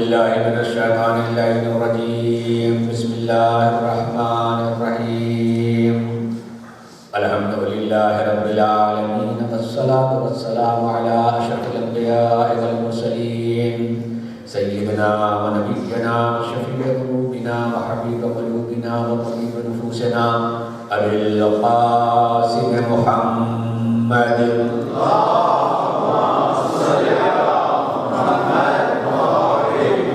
بالله من الشيطان اللعين الرجيم. بسم الله الرحمن الرحيم. الحمد لله رب العالمين والصلاة والسلام على أشرف الأنبياء والمرسلين سيدنا ونبينا وشفيع ذنوبنا وحبيب قلوبنا وطبيب نفوسنا أبي القاسم محمد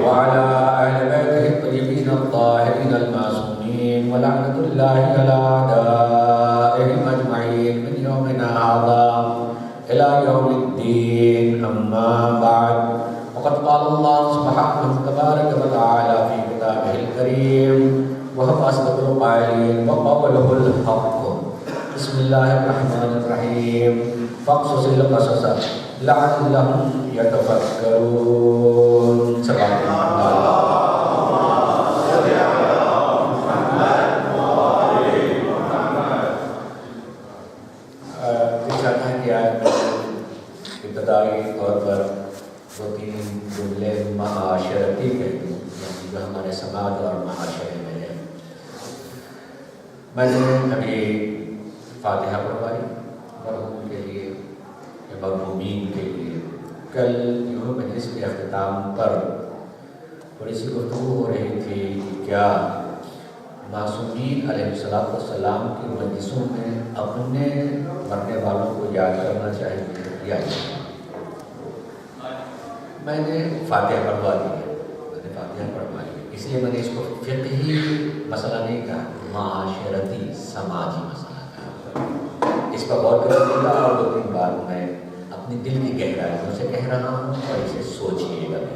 وعلى أهل بيته الطيبين الطاهرين المعصومين ولعنة الله على أعدائهم أجمعين من يومنا هذا إلى يوم الدين. أما بعد، وقد قال الله سبحانه تبارك وتعالى في كتابه الكريم وهو أصدق القائلين وقوله الحق. بسم الله الرحمن الرحيم. فاقصص القصص لعلهم يتفكرون. ابتدائی طور پر دو تین جملے معاشرتی کہہ دوں، یعنی جو ہمارے سماج اور معاشرے میں ہے. میں نے ابھی فاتحہ پڑھوائی مرحوم کے لیے، مرحومین کے لیے. کل یوں مجلس کے اختتام پر تھوڑی سی گفتگو ہو رہی تھی کہ کیا معصومین علیہ السلام کی مجلسوں میں اپنے مرنے والوں کو یاد کرنا چاہیے یا میں نے فاتحہ پڑھوا دی ہے. اس لیے میں نے اس کو فقہی مسئلہ نہیں کہا، معاشرتی سماجی مسئلہ کہا. اس پر غور کریے گا اور دو تین بار میں اپنی دل کی گہرائیوں سے کہہ رہا ہوں اور اسے سوچیے گا بھی.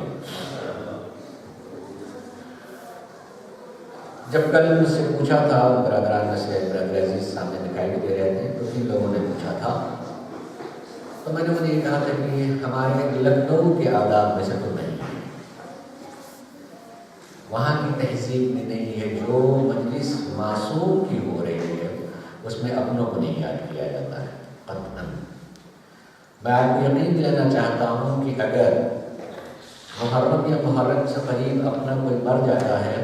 جب کل مجھ سے پوچھا تھا برادران میں سے برادر عزیز سامنے دکھائی دے رہے تھے تو تین لوگوں نے پوچھا تھا، تو میں نے انہیں یہ کہا تھا کہ ہمارے لکھنؤ کے آداب میں سے تو نہیں ہے، وہاں کی تہذیب میں نہیں ہے. جو مجلس معصوم کی ہو رہی ہے اس میں اپنوں کو نہیں یاد کیا جاتا ہے قطعاً. میں آپ کو یقین دلانا چاہتا ہوں کہ اگر محرم یا محرم سے قریب اپنا کوئی مر جاتا ہے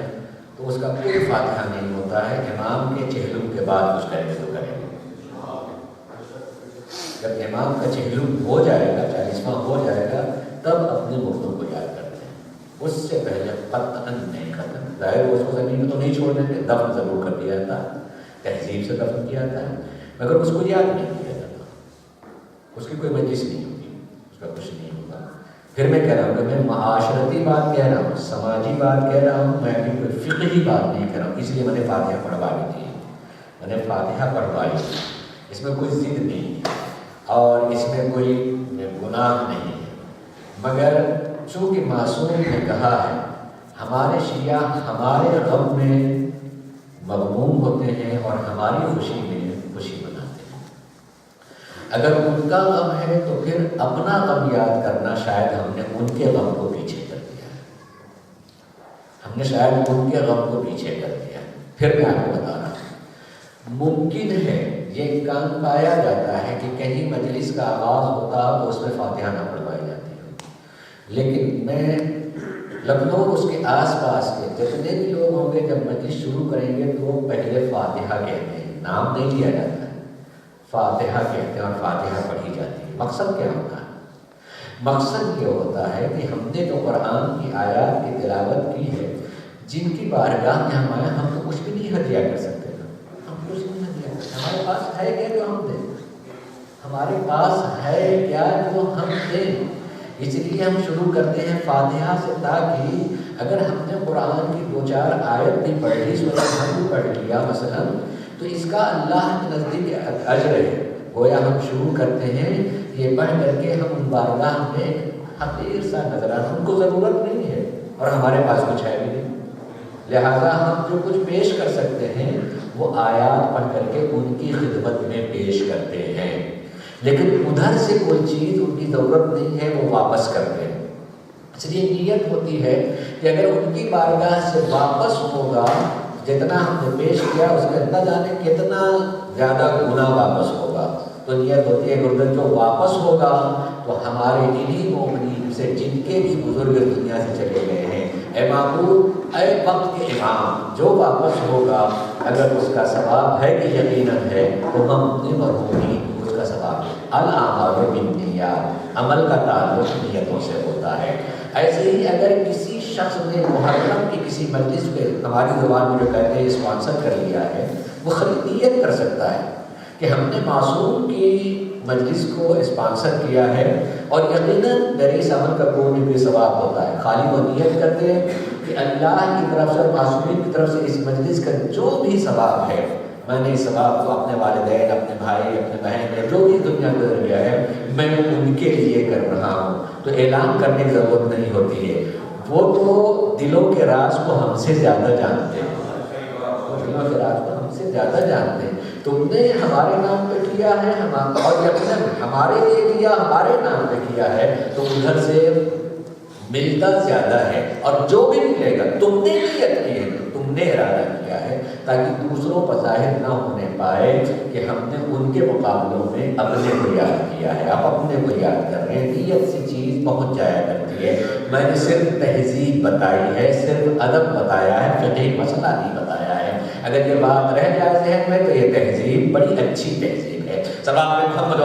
تو اس کا کوئی فاتحہ نہیں ہوتا ہے. امام کے چہلم کے بعد اس کا ذکر کریں گے. جب امام کا چہلم ہو جائے گا، 40واں ہو جائے گا، تب اپنے مردوں کو یاد کرتے ہیں. اس سے پہلے قطعاً نہیں کرتے. ظاہر اس کو زمین میں تو نہیں چھوڑ دیتے، دفن ضرور کر دیا جاتا ہے، تہذیب سے دفن کیا جاتا ہے، مگر اس کو یاد نہیں کیا جاتا. اس کی کوئی مجلس نہیں ہوتی، اس کا کچھ نہیں ہوتا. پھر میں کہہ رہا ہوں کہ میں معاشرتی بات کہہ رہا ہوں، سماجی بات کہہ رہا ہوں، میں کوئی فقہی بات نہیں کہہ رہا ہوں. اس لیے میں نے فاتحہ پڑھوائی تھی. میں نے فاتحہ پڑھوائی. اس میں کوئی ضد نہیں اور اس میں کوئی گناہ نہیں ہے، مگر چونکہ معصوم نے کہا ہے ہمارے شیعہ ہمارے غم میں مغموم ہوتے ہیں اور ہماری خوشی میں خوشی مناتے ہیں. اگر ان کا غم ہے تو پھر اپنا غم یاد کرنا شاید ہم نے ان کے غم کو پیچھے کر دیا ہے. ہم نے شاید ان کے غم کو پیچھے کر دیا ہے. پھر میں آپ کو بتا رہا ہوں، ممکن ہے یہ امکان پایا جاتا ہے کہ کہیں مجلس کا آغاز ہوتا تو اس میں فاتحہ نہ پڑھوائی جاتی ہے، لیکن میں لکھنؤ اس کے آس پاس کے جتنے بھی لوگ ہوں گے جب مجلس شروع کریں گے تو وہ پہلے فاتحہ کہتے ہیں، نام نہیں لیا جاتا ہے، فاتحہ کہتے ہیں اور فاتحہ پڑھی جاتی ہے. مقصد کیا ہوتا ہے؟ مقصد یہ ہوتا ہے کہ ہم نے جو قرآن کی آیات کی تلاوت کی ہے، جن کی بارگاہ میں ہم آئے، ہم تو کچھ بھی نہیں ہدیہ کر سکتے. ہمارے پاس ہے کیا جو ہم دیں؟ ہمارے پاس ہے کیا جو ہم دیں؟ اس لیے ہم شروع کرتے ہیں فاتحہ سے، تاکہ اگر ہم نے قرآن کی 2-4 آیت بھی پڑھ لی، سورہ حمد پڑھ لیا مثلا، تو اس کا اللہ کے نزدیک اجر ہے. گویا ہم شروع کرتے ہیں یہ پڑھ کر کے ہم ان بارگاہ میں حقیر سا نظرانہ، ان کو ضرورت نہیں ہے اور ہمارے پاس کچھ ہے بھی نہیں، لہذا ہم جو کچھ پیش کر سکتے ہیں وہ آیات پڑھ کر کے ان کی خدمت میں پیش کرتے ہیں. لیکن ادھر سے کوئی چیز ان کی ضرورت نہیں ہے وہ واپس کرتے ہیں. اس لیے نیت ہوتی ہے کہ اگر ان کی بارگاہ سے واپس ہوگا جتنا ہم نے پیش کیا اس میں نہ جانے کتنا زیادہ گنا واپس ہوگا. تو نیت ہوتی ہے کہ جو واپس ہوگا تو ہمارے انہی مومنین سے جن کے بھی بزرگ دنیا سے چلے گئے ہیں اے معبود، اے وقت کے امام، جو واپس ہوگا اگر اس کا ثواب ہے کہ یقیناً ہے تو ہم مرحومی اس کا ثواب ہے۔ الاعمال بالنیات، عمل کا تعلق نیتوں سے ہوتا ہے۔ ایسے ہی اگر کسی شخص نے محرم کی کسی مجلس پہ، ہماری زبان میں جو کہتے ہیں اسپانسر کر لیا ہے، وہ خالی نیت کر سکتا ہے کہ ہم نے معصوم کی مجلس کو اسپانسر کیا ہے، اور یقیناً در اس عمل کا کوئی نہ کوئی ثواب ہوتا ہے۔ خالی وہ نیت کرتے ہیں کہ اللہ کی طرف سے اور معصومین کی طرف سے اس مجلس کا جو بھی ثواب ہے، میں نے اس ثواب کو اپنے والدین، اپنے بھائی، اپنے بہن یا جو بھی دنیا گزر گیا ہے میں ان کے لیے کر رہا ہوں، تو اعلان کرنے کی ضرورت نہیں ہوتی ہے۔ وہ تو دلوں کے راز کو ہم سے زیادہ جانتے ہیں، دلوں کے راز کو ہم سے زیادہ جانتے ہیں۔ تم نے ہمارے نام پہ کیا ہے، اور یقیناً ہمارے لیے کیا، ہمارے نام پہ کیا ہے، تو ادھر سے ملتا زیادہ ہے، اور جو بھی ملے گا تم نے نیت کی ہے، تم نے ارادہ کیا ہے، تاکہ دوسروں پر ظاہر نہ ہونے پائے کہ ہم نے ان کے مقابلوں میں اپنے کو یاد کیا ہے، آپ اپنے کو یاد کر رہے ہیں۔ نیت سی چیز پہنچ جایا کرتی ہے۔ میں نے صرف تہذیب بتائی ہے، صرف ادب بتایا ہے، فقہی مسئلہ نہیں بتایا ہے۔ اگر یہ بات رہ جائے ذہن میں تو یہ تہذیب بڑی اچھی تہذیب ہے۔ سلام محمد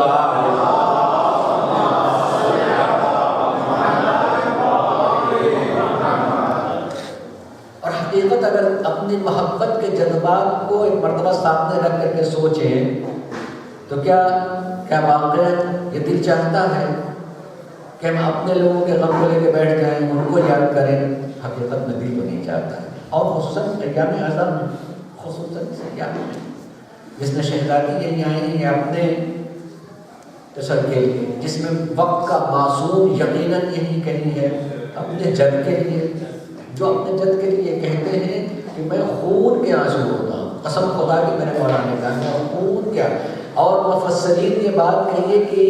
حقیقت اگر اپنی محبت کے جذبات کو ایک مرتبہ سامنے رکھ کر کے سوچیں تو کیا واقعا یہ دل چاہتا ہے کہ ہم اپنے لوگوں کے غم کو لے کے بیٹھ جائیں، ان کو یاد کریں؟ حقیقت میں دل تو نہیں چاہتا ہے، اور خصوصاً ایام اعظم میں، خصوصاً ایام میں جس میں شہزادی یہی آئی ہیں اپنے جشن کے لیے، جس میں وقت کا معصوم یقیناً یہی کہیں ہے اپنے جد کے لیے، جو اپنے جد کے لیے کہتے ہیں کہ میں خون کے آنسو ہوتا ہوں، قسم خدا کی میرے مولا نے کہا میں خون کیا۔ اور مفسرین یہ بات کہیے کہ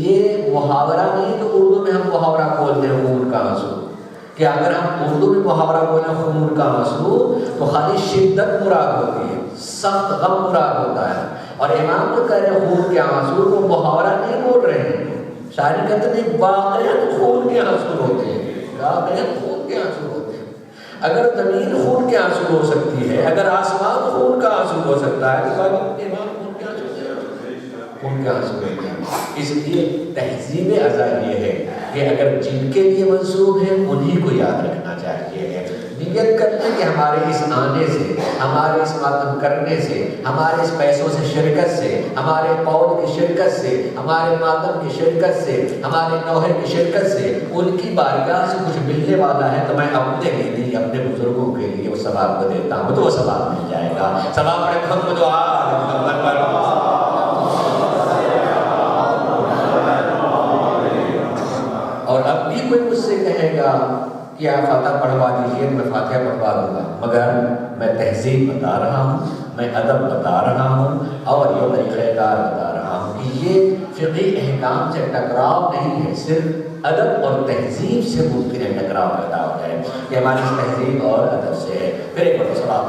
یہ محاورہ نہیں تو اردو میں ہم محاورہ بولتے ہیں خون کا آنسو، کہ اگر ہم اردو میں محاورہ بولیں خون کا آنسو تو خالی شدت مراد ہوتی ہے، سخت غم مراد ہوتا ہے، اور امام جو کہہ رہے ہیں خون کے آنسو وہ محاورہ نہیں بول رہے ہیں، شاعری کہتے ہیں واقعاً خون کے آنسو ہوتے ہیں، واقعاً خون کے آنسو ہوتے ہیں۔ اگر زمین خون کے آنسو ہو سکتی ہے، اگر آسمان خون کا آنسو ہو سکتا ہے تو امام خون کے آنسو ہوتے ہیں۔ اس لیے تہذیب ازا یہ ہے کہ اگر جن کے لیے منسوب ہے انہی کو یاد رکھنا چاہیے، نیت کرنا کہ ہمارے اس آنے سے، ہمارے اس ماتم کرنے سے، ہمارے اس پیسوں سے شرکت سے، ہمارے قول کی شرکت سے، ہمارے ماتم کی شرکت سے، ہمارے نوحے کی شرکت سے ان کی بارگاہ سے کچھ ملنے والا ہے تو میں اپنے لیے نہیں اپنے بزرگوں کے لیے وہ ثواب کو دیتا ہوں، تو وہ ثواب مل جائے گا۔ ثواب پڑھے محمد اور اب بھی کوئی مجھ سے کہے گا کہ آپ فاتحہ پڑھوا دیجیے، میں فاتحہ پڑھوا دوں گا، مگر میں تہذیب بتا رہا ہوں، میں ادب بتا رہا ہوں، اور یہ طریقہ کار بتا رہا ہوں کہ یہ فقہی احکام سے ٹکراؤ نہیں ہے، صرف ادب اور تہذیب سے ممکن ہے ٹکراؤ پیدا ہو جائے، کہ ہماری تہذیب اور ادب سے ہے۔ پھر ایک بار سلام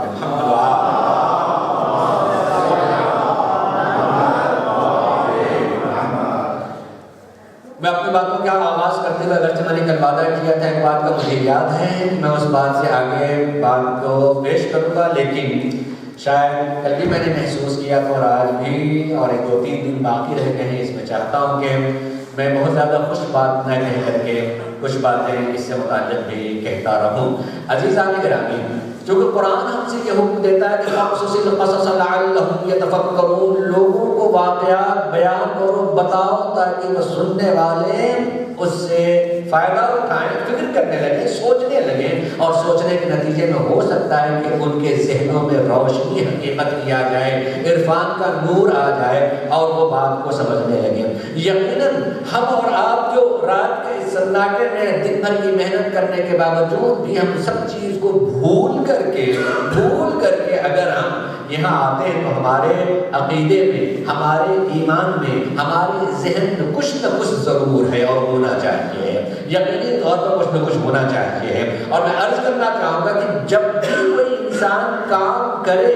میں اپنی باتوں کا آغاز کرتے ہوئے اگرچہ میں نے کل وعدہ کیا تھا ایک بات کا مجھے یاد ہے کہ میں اس بات سے آگے بات کو پیش کروں گا، لیکن شاید کل بھی میں نے محسوس کیا تھا اور آج بھی، اور ایک 2-3 دن باقی رہ گئے ہیں، اس میں چاہتا ہوں کہ میں بہت زیادہ خوش بات نہ کہہ کر کے کچھ باتیں اس سے متعلق بھی کہتا رہوں۔ عزیزان گرامی، چونکہ قرآن ہم سے یہ حکم دیتا ہے کہ فَقْصُصِ الْقَصَصَ لَعَلَّهُمْ يَتَفَكَّرُونَ، لوگوں کو واقعات بیان کرو، بتاؤ تاکہ وہ سننے والے اس سے فائدہ اٹھائیں، فکر کرنے لگیں، سوچنے لگیں، اور سوچنے کے نتیجے میں ہو سکتا ہے کہ ان کے ذہنوں میں روشنی حقیقت کی آ جائے، عرفان کا نور آ جائے، اور وہ بات کو سمجھنے لگیں۔ یقیناً ہم اور آپ جو رات کے اس سناٹے میں دن بھر کی محنت کرنے کے باوجود بھی ہم سب چیز کو بھول کر کے اگر ہم یہاں آتے ہیں تو ہمارے عقیدے میں، ہمارے ایمان میں، ہمارے ذہن میں کچھ نہ کچھ ضرور ہے اور ہونا چاہیے، یقینی طور پر کچھ نہ کچھ ہونا چاہیے۔ اور میں عرض کرنا چاہوں گا کہ جب بھی کوئی انسان کام کرے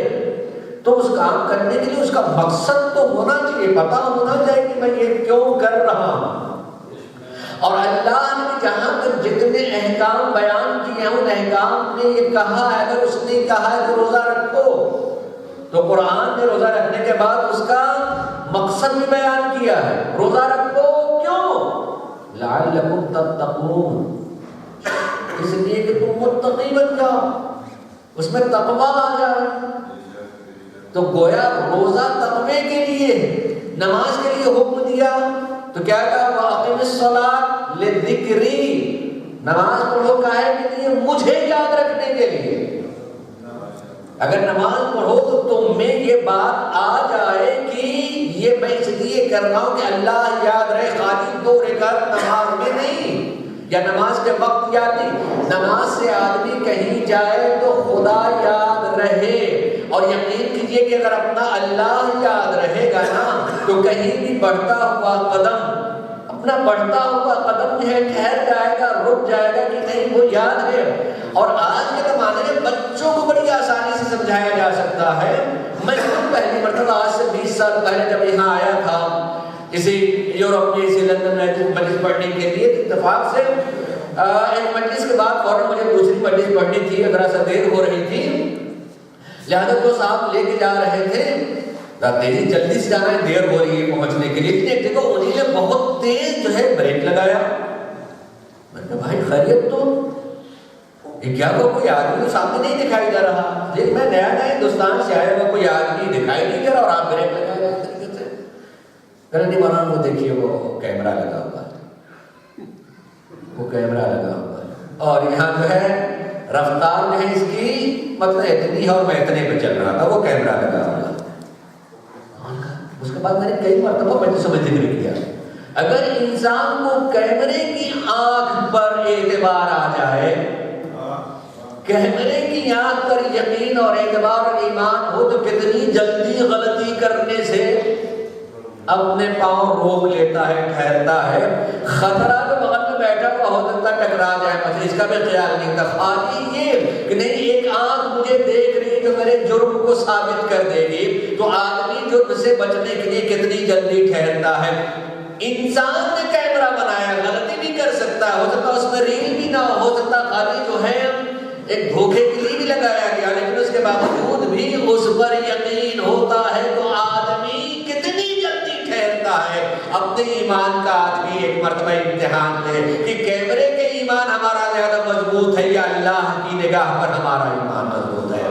تو اس کام کرنے کے لیے اس کا مقصد تو ہونا چاہیے، پتہ ہونا چاہیے کہ میں یہ کیوں کر رہا ہوں، اور اللہ نے جہاں تک جتنے احکام بیان کیے ہیں ان احکام نے یہ کہا ہے، اگر اس نے کہا ہے کہ روزہ رکھو تو قرآن نے روزہ رکھنے کے بعد اس کا مقصد بھی بیان کیا ہے۔ روزہ رکھو کیوں؟ لعلکم تتقون، اس لیے کہ تم متقی بن جاؤ، اس میں تقویٰ آ جائے۔ تو گویا روزہ تقوی کے لیے، نماز کے لیے حکم دیا تو کیا کہا؟ وَأَقِمِ الصَّلَاةَ لِلذِّكْرِ، نماز پڑھو کاہے کے لیے؟ مجھے یاد رکھنے کے لیے۔ اگر نماز پڑھو تو تم میں یہ بات آ جائے کہ یہ میں اس لیے کر رہا ہوں کہ اللہ یاد رہے، خالی 2 رکعت نماز میں نہیں، یا نماز کے وقت یاد نہیں، نماز سے آدمی کہیں جائے تو خدا یاد رہے۔ اور یقین کیجئے کہ اگر اپنا اللہ یاد رہے گا نا تو کہیں بھی بڑھتا ہوا قدم، اپنا بڑھتا ہوا قدم جو ہے ٹھہر جائے گا، رک جائے گا کہ نہیں وہ یاد ہے۔ اور آج کے زمانے میں بچوں کو بڑی آسانی سے سمجھایا جا سکتا ہے۔ میں خود پہلی مرتبہ آج سے 20 سال پہلے جب یہاں آیا تھا، اسی یورپ میں، اسی لندن میں مجلس پڑھنے کے لیے، اتفاق سے ایک مجلس کے بعد فوراً مجھے دوسری مجلس پڑھنی تھی، ذرا سا دیر ہو رہی تھی، لہٰذا جو صاحب لے کے جا رہے تھے، تیزی جلدی سے جانا ہے، دیر ہو رہی ہے پہنچنے کے لیے، لیکن دیکھو انہیں نے بہت تیز جو ہے بریک لگایا۔ میں نے کہا بھائی خیریت تو یہ کیا وہ کوئی آدمی سامنے نہیں دکھائی دے رہا؟ لیکن میں نیا نیا ہندوستان سے آیا ہوا، کوئی آدمی دکھائی نہیں دے رہا اور آپ بریک لگا رہے اس طریقے سے۔ کہنے نہیں مولانا وہ دیکھیے وہ کیمرہ لگا ہوا ہے، وہ کیمرہ لگا ہوا ہے، اور یہاں جو ہے رفتار جو ہے اس کی مطلب اتنی ہے اور میں اتنے پہ چل رہا تھا، وہ کیمرہ لگا ہوا ہے۔ اس کے بعد میں نے کئی مرتبہ مجلسوں میں ذکر کیا، اگر انسان کو کیمرے کی آنکھ پر اعتبار آ جائے، کیمرے کی آنکھ پر یقین اور اعتبار اور ایمان ہو، تو کتنی جلدی غلطی کرنے سے اپنے پاؤں روک لیتا ہے، ٹھہرتا ہے۔ خطرہ تو بغل میں بیٹھا ہوا ہو سکتا ٹکرا جائے، مجھے اس کا بھی خیال نہیں تھا، خالی یہ کہ نہیں ایک آنکھ مجھے دیکھ رہی جو میرے جرم کو ثابت کر دے گی، تو آدمی جرم سے بچنے کے لیے کتنی جلدی ٹھہرتا ہے۔ انسان نے کیمرہ بنایا، غلطی بھی کر سکتا ہے، ہو سکتا اس میں ریل بھی نہ ہو سکتا، خالی جو ہے ایک دھوکے کے لیے بھی لگایا گیا، لیکن اس کے باوجود بھی اس پر یقین ہوتا ہے تو آدمی کتنی جلدی ٹھہرتا ہے۔ اپنے ایمان کا آدمی ایک مرتبہ امتحان لے کہ کیمرے کے ایمان ہمارا زیادہ مضبوط ہے یا اللہ کی نگاہ پر ہمارا ایمان مضبوط ہے،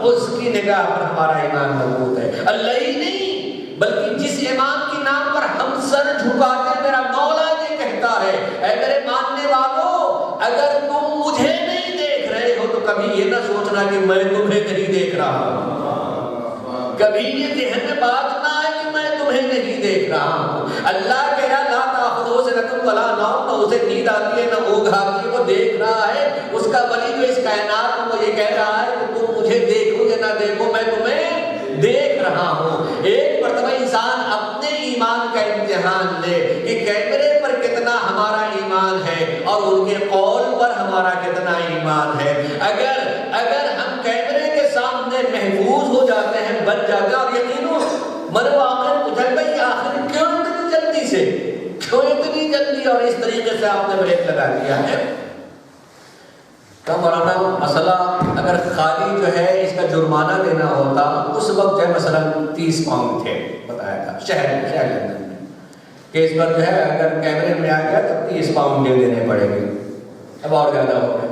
اس کی نگاہ پر ہمارا ایمان مضبوط ہے۔ اللہ ہی نہیں بلکہ جس امام کے نام پر ہم سر جھکاتے، میرا مولا یہ کہتا ہے، اے میرے ماننے والوں، اگر تم مجھے نہیں دیکھ رہے ہو تو کبھی یہ نہ سوچنا کہ میں تمہیں نہیں دیکھ رہا ہوں، کبھی یہ ذہن میں بات نہ آئے کہ میں تمہیں نہیں دیکھ رہا ہوں۔ اللہ کہہ رہا لا تأخذہ سنۃ ولا نوم، نہ اسے نیند آتی ہے نہ اونگ آتی ہے، وہ دیکھ رہا ہے۔ اس کا ولی جو اس کائنات میں وہ یہ کہہ رہا ہے کہ تم مجھے دیکھو یا نہ دیکھو میں تمہیں دیکھ رہا ہوں۔ ایک مرتبہ انسان اپنے ایمان کا امتحان لے کہ کیمرے پر کتنا ہمارا ایمان ہے اور ان کے قول پر ہمارا کتنا ایمان ہے۔ اگر ہم کیمرے کے سامنے محفوظ ہو جاتے ہیں، بچ جاتے ہیں، اور یقینوں من واقع پوچھا بھائی آخر کیوں اتنی جلدی سے، کیوں اتنی جلدی اور اس طریقے سے آپ نے بریک لگا دیا ہے؟ تو مولانا مسئلہ اگر خالی جو ہے اس کا جرمانہ دینا ہوتا، اس وقت جو ہے مثلا 30 پاؤنڈ تھے بتایا تھا شہر لندن میں، کہ اس پر جو ہے اگر کیمرے میں آ گیا تو 30 پاؤنڈ دینے پڑے گے، اب اور زیادہ ہو گئے۔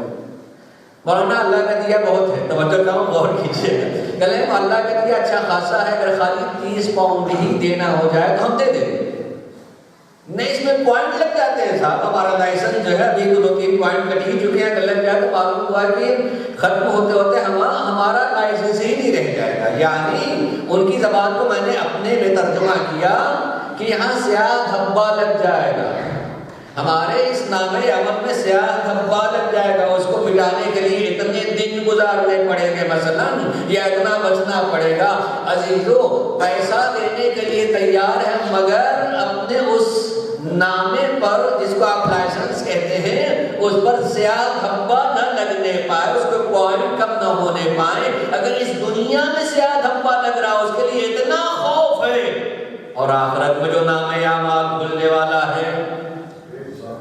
مولانا اللہ کا دیا بہت ہے، توجہ کرو غور کیجیے گا، کلام اللہ کا دیا اچھا خاصا ہے، اگر خالی 30 پاؤنڈ ہی دینا ہو جائے تو ہم دے دیں گے، نہیں اس میں پوائنٹ لگ جاتے ہیں صاحب، ہمارا لائسنس جو ہے ابھی 2-3 پوائنٹ کٹ ہی چکے ہیں، اگر لگ جائے تو معلوم ہوا کہ ختم ہوتے ہوتے ہمارا لائسنس ہی نہیں رہ جائے گا۔ یعنی ان کی زبان کو میں نے اپنے میں ترجمہ کیا کہ یہاں سیاہ دھبا لگ جائے گا، ہمارے اس نامہ عمل میں سیاہ دھبا لگ جائے گا، اس کو مٹانے کے لیے اتنے دن گزارنے پڑیں گے مثلا، یا اتنا بچنا پڑے گا۔ عزیزو پیسہ دینے کے لیے تیار ہیں، مگر اپنے اس نامے پر جس کو آپ لائسنس کہتے ہیں اس پر سیاہ دھبا نہ لگنے پائے، اس کو پوائنٹ کم نہ ہونے پائے۔ اگر اس دنیا میں سیاہ دھبا لگ رہا اس کے لیے اتنا خوف ہے، اور آخرت میں جو نام اعمال کھلنے والا ہے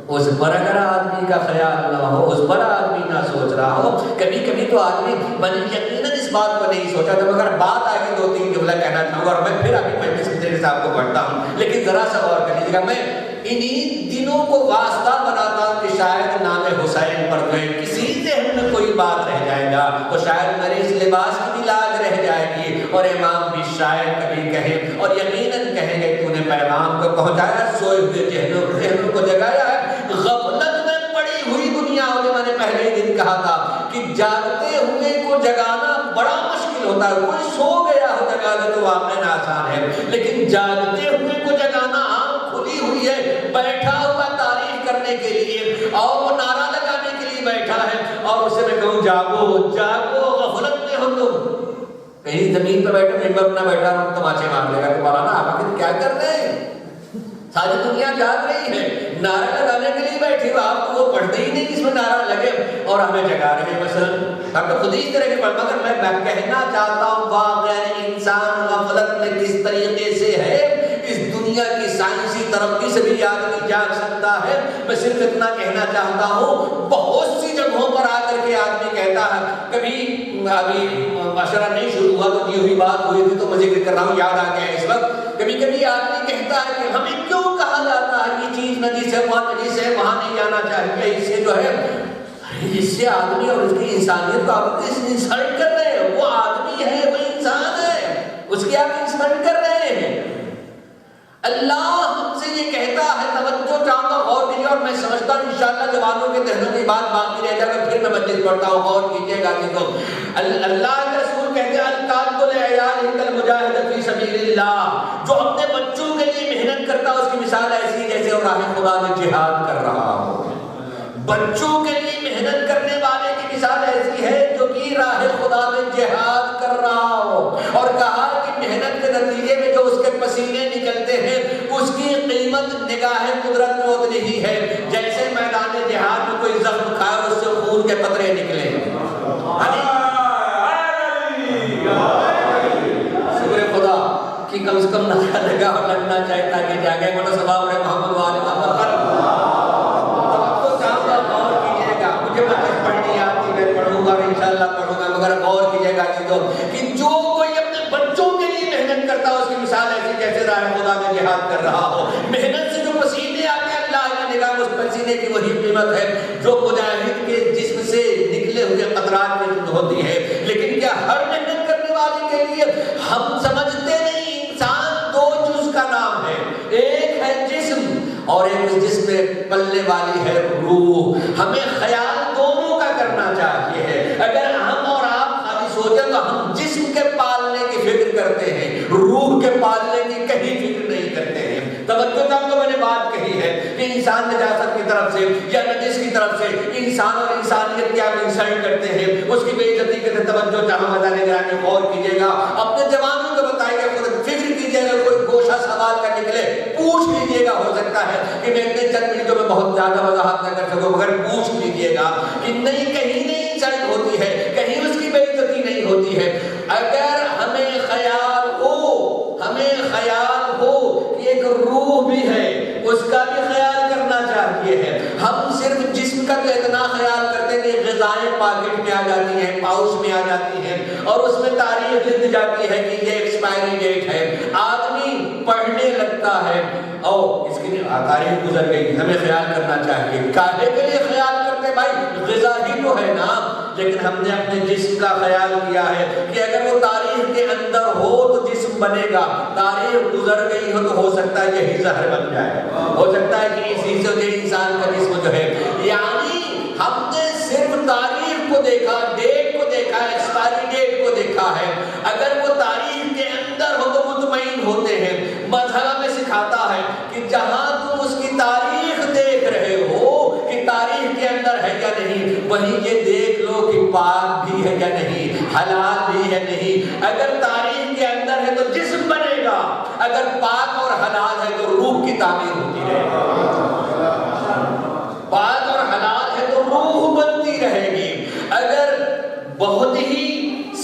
اس پر اگر آدمی کا خیال نہ ہو، اس پر آدمی نہ سوچ رہا ہو، کبھی کبھی تو آدمی یقیناً اس بات کو نہیں سوچا، تو مگر بات آگے 2-3 جملہ کہنا چاہوں گا اور میں پھر ابھی مجلس کے طریقے سے آپ کو پڑھتا ہوں، لیکن ذرا سا غور کر لیجیے گا. میں انہی دنوں کو واسطہ بناتا ہوں کہ شاید نام حسین پر جو کسی ذہن میں کوئی بات رہ جائے گا تو شاید میرے اس لباس کی بھی لاج رہ جائے گی، اور امام بھی شاید کبھی کہیں اور یقیناً کہیں گے تو نے پیغام کو پہنچایا، سوئے ہوئے ذہنوں کو جگایا ہے. غفلت میں پڑی ہوئی دنیا ہوگی. میں نے پہلے ہی دن کہا تھا کہ جاگتے ہوئے کو جگانا بڑا مشکل ہوتا ہے. کوئی سو گیا ہو جگا دے تو واقعاً آسان ہے، لیکن جاگتے ہوئے کو جگانا، آنکھ کھلی ہوئی ہے، بیٹھا ہوا تعریف کرنے کے لیے اور وہ نعرہ لگانے کے لیے بیٹھا ہے، اور اسے میں کہوں جاگو جاگو، غفلت میں ہو تم. کہیں زمین پہ بیٹھے ممبر نہ بیٹھا ہوں تماچے مار لے گا کہ مولانا آپ آخر کیا کر رہے ہیں؟ ساری دنیا جاگ رہی ہے، نعرہ لگانے کے لیے بیٹھی ہو، آپ کو وہ پڑھتے ہی نہیں جس میں نعرہ لگے اور ہمیں جگا رہے ہیں. مثلا ہم تو خود ہی اس طرح کے پڑھ، مگر میں کہنا چاہتا ہوں واقعی انسان غفلت میں کس طریقے سے ہے. اس دنیا کی سائنسی ترقی سے بھی آدمی جاگ سکتا ہے. میں صرف اتنا کہنا چاہتا ہوں، بہت سی جگہوں پر آ کر کے آدمی کہتا ہے، کبھی ابھی مشورہ نہیں شروع ہوا تو یہ ہوئی بات ہوئی تھی تو میں ذکر کر رہا ہوں، یاد آ گیا اس وقت. کبھی کبھی آدمی کہتا ہے کہ ہمیں کیوں کہا جاتا ہے یہ چیز نجس ہے، وہاں نجس ہے، وہاں نہیں جانا چاہیے، اس سے جو ہے اس سے آدمی اور اس کی انسانیت کو آپ انسلٹ کر رہے ہیں. وہ آدمی ہے، وہ انسان ہے، اس کی آپ انسلٹ کر رہے ہیں. اللہ ہم سے یہ کہتا ہے، توجہ چاہتا ہوں غور کیجیے، اور میں سمجھتا ہوں انشاءاللہ جوانوں کے ذہنوں کی بات باقی رہ جائے گا، پھر میں مجلس پڑھتا ہوں، غور کیجیے گا. اللہ کے رسول کہتے ہیں القاتل لعیالہ کالمجاہد فی سبیل اللہ، جو اپنے بچوں کے لیے محنت کرتا ہے اس کی مثال ایسی ہے جیسے وہ راہ خدا میں جہاد کر رہا ہو. بچوں کے لیے محنت کرنے والے کی مثال ایسی ہے جو کہ راہ خدا میں جہاد کر رہا ہو، اور کہا کہ محنت کے نتیجے میں جو اس کے پسینے نکلتے ہیں اس کی قیمت نگاہ قدرت میں اتنی ہی ہے جیسے میدان جہاد میں کوئی زخم کھائے اور اس سے خون کے قطرے نکلے. شکر خدا کہ کم سے کم نعرہ لگا اور لگنا چاہیے تاکہ جاگے مولا صبح اور محمد والے محمد پر. پڑھنی آتی میں پڑھوں گا اور انشاءاللہ پڑھوں گا، مگر غور کیجیے گا کہ جو کوئی اپنے بچوں کے لیے محنت کرتا ہے اس کی مثال ایسی جیسے راہ خدا میں جہاد کر رہا ہو. محنت سے جو پسینے آتے ہیں اللہ کی نگاہ میں اس پسینے کی وہی قیمت ہے جو مجاہد کے جسم سے نکلے ہوئے قطرات میں ہوتی ہے. لیکن کیا ہر محنت کرنے والے کے لیے ہم سمجھتے نہیں انسان دو جز کا نام ہے، ایک ہے جسم اور ایک اس جسم میں پلنے والی ہے روح. ہمیں خیال دونوں کا کرنا چاہیے ہے. اگر ہم اور آپ خالی سوچیں تو ہم جسم کے پالنے کی فکر کرتے ہیں، روح کے پالنے کی کہیں فکر نہیں کرتے ہیں. توجہ تب تو میں نے بات کہی ہے کہ انسان نجاست کی طرف سے یا نجس کی طرف سے انسان اور انسانیت کی آپ انسلٹ کرتے ہیں، اس کی بے عزتی کرتے. توجہ چاہوں مدار گرامی غور کیجیے گا، اپنے جوانوں کو بتائیے گا، خود فکر کیجیے گا، کوئی گوشہ سوال کا نکلے پوچھ لیجیے گا. ہو سکتا ہے کہ میں اتنے چند منٹوں میں بہت زیادہ وضاحت نہ کر سکوں، مگر پوچھ لیجیے گا کہ نہیں کہیں نہیں انسلٹ ہوتی ہے، کہیں اس کی بے عزتی نہیں ہوتی ہے. اگر ہمیں خیال ہو کہ ایک روح بھی ہے، اس کا بھی خیال کرنا چاہیے ہے. ہم صرف جسم کا تو اتنا خیال کرتے ہیں کہ غذائیں پاکٹ میں آ جاتی ہیں، پاؤچ میں آ جاتی ہیں اور اس میں تاریخ لکھ جاتی ہے کہ یہ ایکسپائری ڈیٹ ہے. آدمی پڑھنے لگتا ہے اور اس کی تاریخ گزر گئی. ہمیں خیال کرنا چاہیے. کاہے کے لیے خیال کرتے بھائی؟ غذا ہی تو ہے نا. لیکن ہم نے اپنے جسم کا خیال کیا ہے کہ اگر وہ تاریخ کے اندر ہو تو جسم بنے گا، تاریخ گزر گئی ہو تو ہو سکتا ہے یہی زہر بن جائے، ہو سکتا ہے کہ اسی سے انسان کا جسم جو ہے. یعنی ہم نے صرف تاریخ کو دیکھا، ڈیٹ کو دیکھا، ایکسپائری ڈیٹ کو دیکھا ہے. اگر وہ تاریخ کے اندر ہو تو مطمئن ہوتے ہیں. مذہب میں سکھاتا ہے کہ جہاں تم اس کی تاریخ دیکھ رہے ہو کہ تاریخ کے اندر ہے یا نہیں، وہیں یہ دیکھ لو کہ پاک بھی ہے یا نہیں، حلال بھی ہے نہیں. اگر تاریخ کے اندر ہے تو جسم بنے گا، اگر پاک اور حلال ہے تو روح کی تعمیر ہوتی رہے گی. پاک اور حلال ہے تو روح بنتی رہے گی. اگر بہت ہی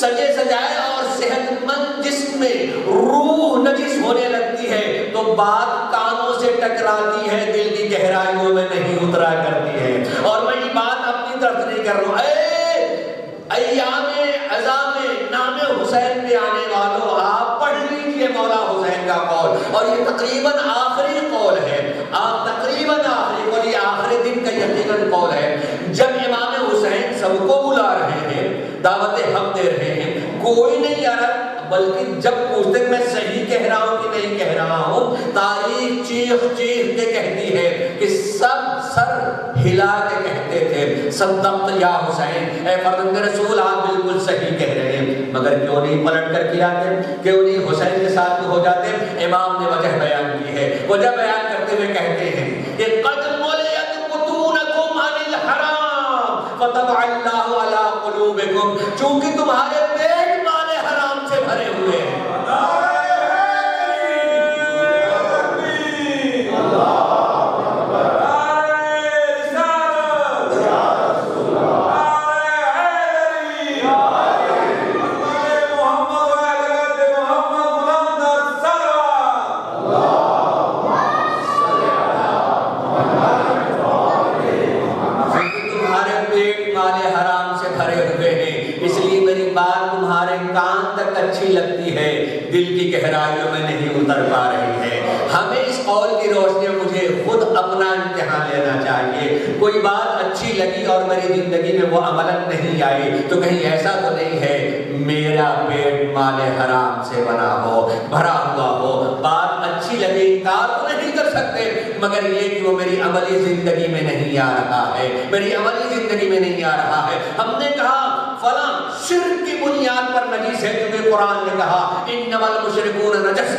سجے سجائے اور صحت مند جسم میں روح نجس ہونے لگتی ہے تو بات کانوں سے ٹکراتی ہے دل کی گہرائیوں میں نہیں اترا کرتی ہے. اور میں یہ بات اپنی طرف نہیں کر رہا ہوں. ایام عظام نام حسین پہ آنے والوں آپ پڑھ لیجئے مولا حسین کا قول, اور یہ تقریباً آخری قول ہے, تقریباً آخری قول, یہ آخری دن کا یقیناً قول ہے. جب امام حسین سب کو بلا رہے ہیں, دعوت حق دے رہے ہیں, کوئی نہیں آ رہا, بلکہ جب پوچھتے میں صحیح کہہ رہا ہوں کہ نہیں کہہ رہا ہوں, تاریخ چیخ چیخ کے کہتی ہے کہ سب سر ہلا کے کہتے تھے صدقت یا حسین, اے فرزند رسول آپ بالکل صحیح کہہ رہے ہیں. مگر کیوں نہیں پلٹ کر کیا آتے, کیوں نہیں حسین کے ساتھ ہو جاتے؟ امام نے وجہ بیان کی ہے. وجہ بیان کرتے ہوئے کہتے ہیں کہ قد ملیت بطونکم عن الحرام فطبع اللہ علی قلوبکم, چونکہ تمہارے پیٹ مال حرام سے بھرے ہوئے ہیں. اچھی لگتی ہے, دل کی گہرائیوں میں نہیں اتر پا رہی ہے. ہمیں اس قول کی روشنی میں مجھے خود اپنا امتحان لینا چاہیے. کوئی بات اچھی لگی اور میری زندگی میں وہ عملاً نہیں آئی تو کہیں ایسا تو نہیں ہے میرا پیٹ مال حرام سے بنا ہو, بھرا ہوا ہو. بات اچھی لگے, انکار تو نہیں کر سکتے, مگر یہ کہ وہ میری عملی زندگی میں نہیں آ رہا ہے, میری عملی زندگی میں نہیں آ رہا ہے. ہم نے کہا فلاں شرک کی بنیاد پر نجس ہے, کیونکہ قرآن نے کہا انما المشرکون نجس,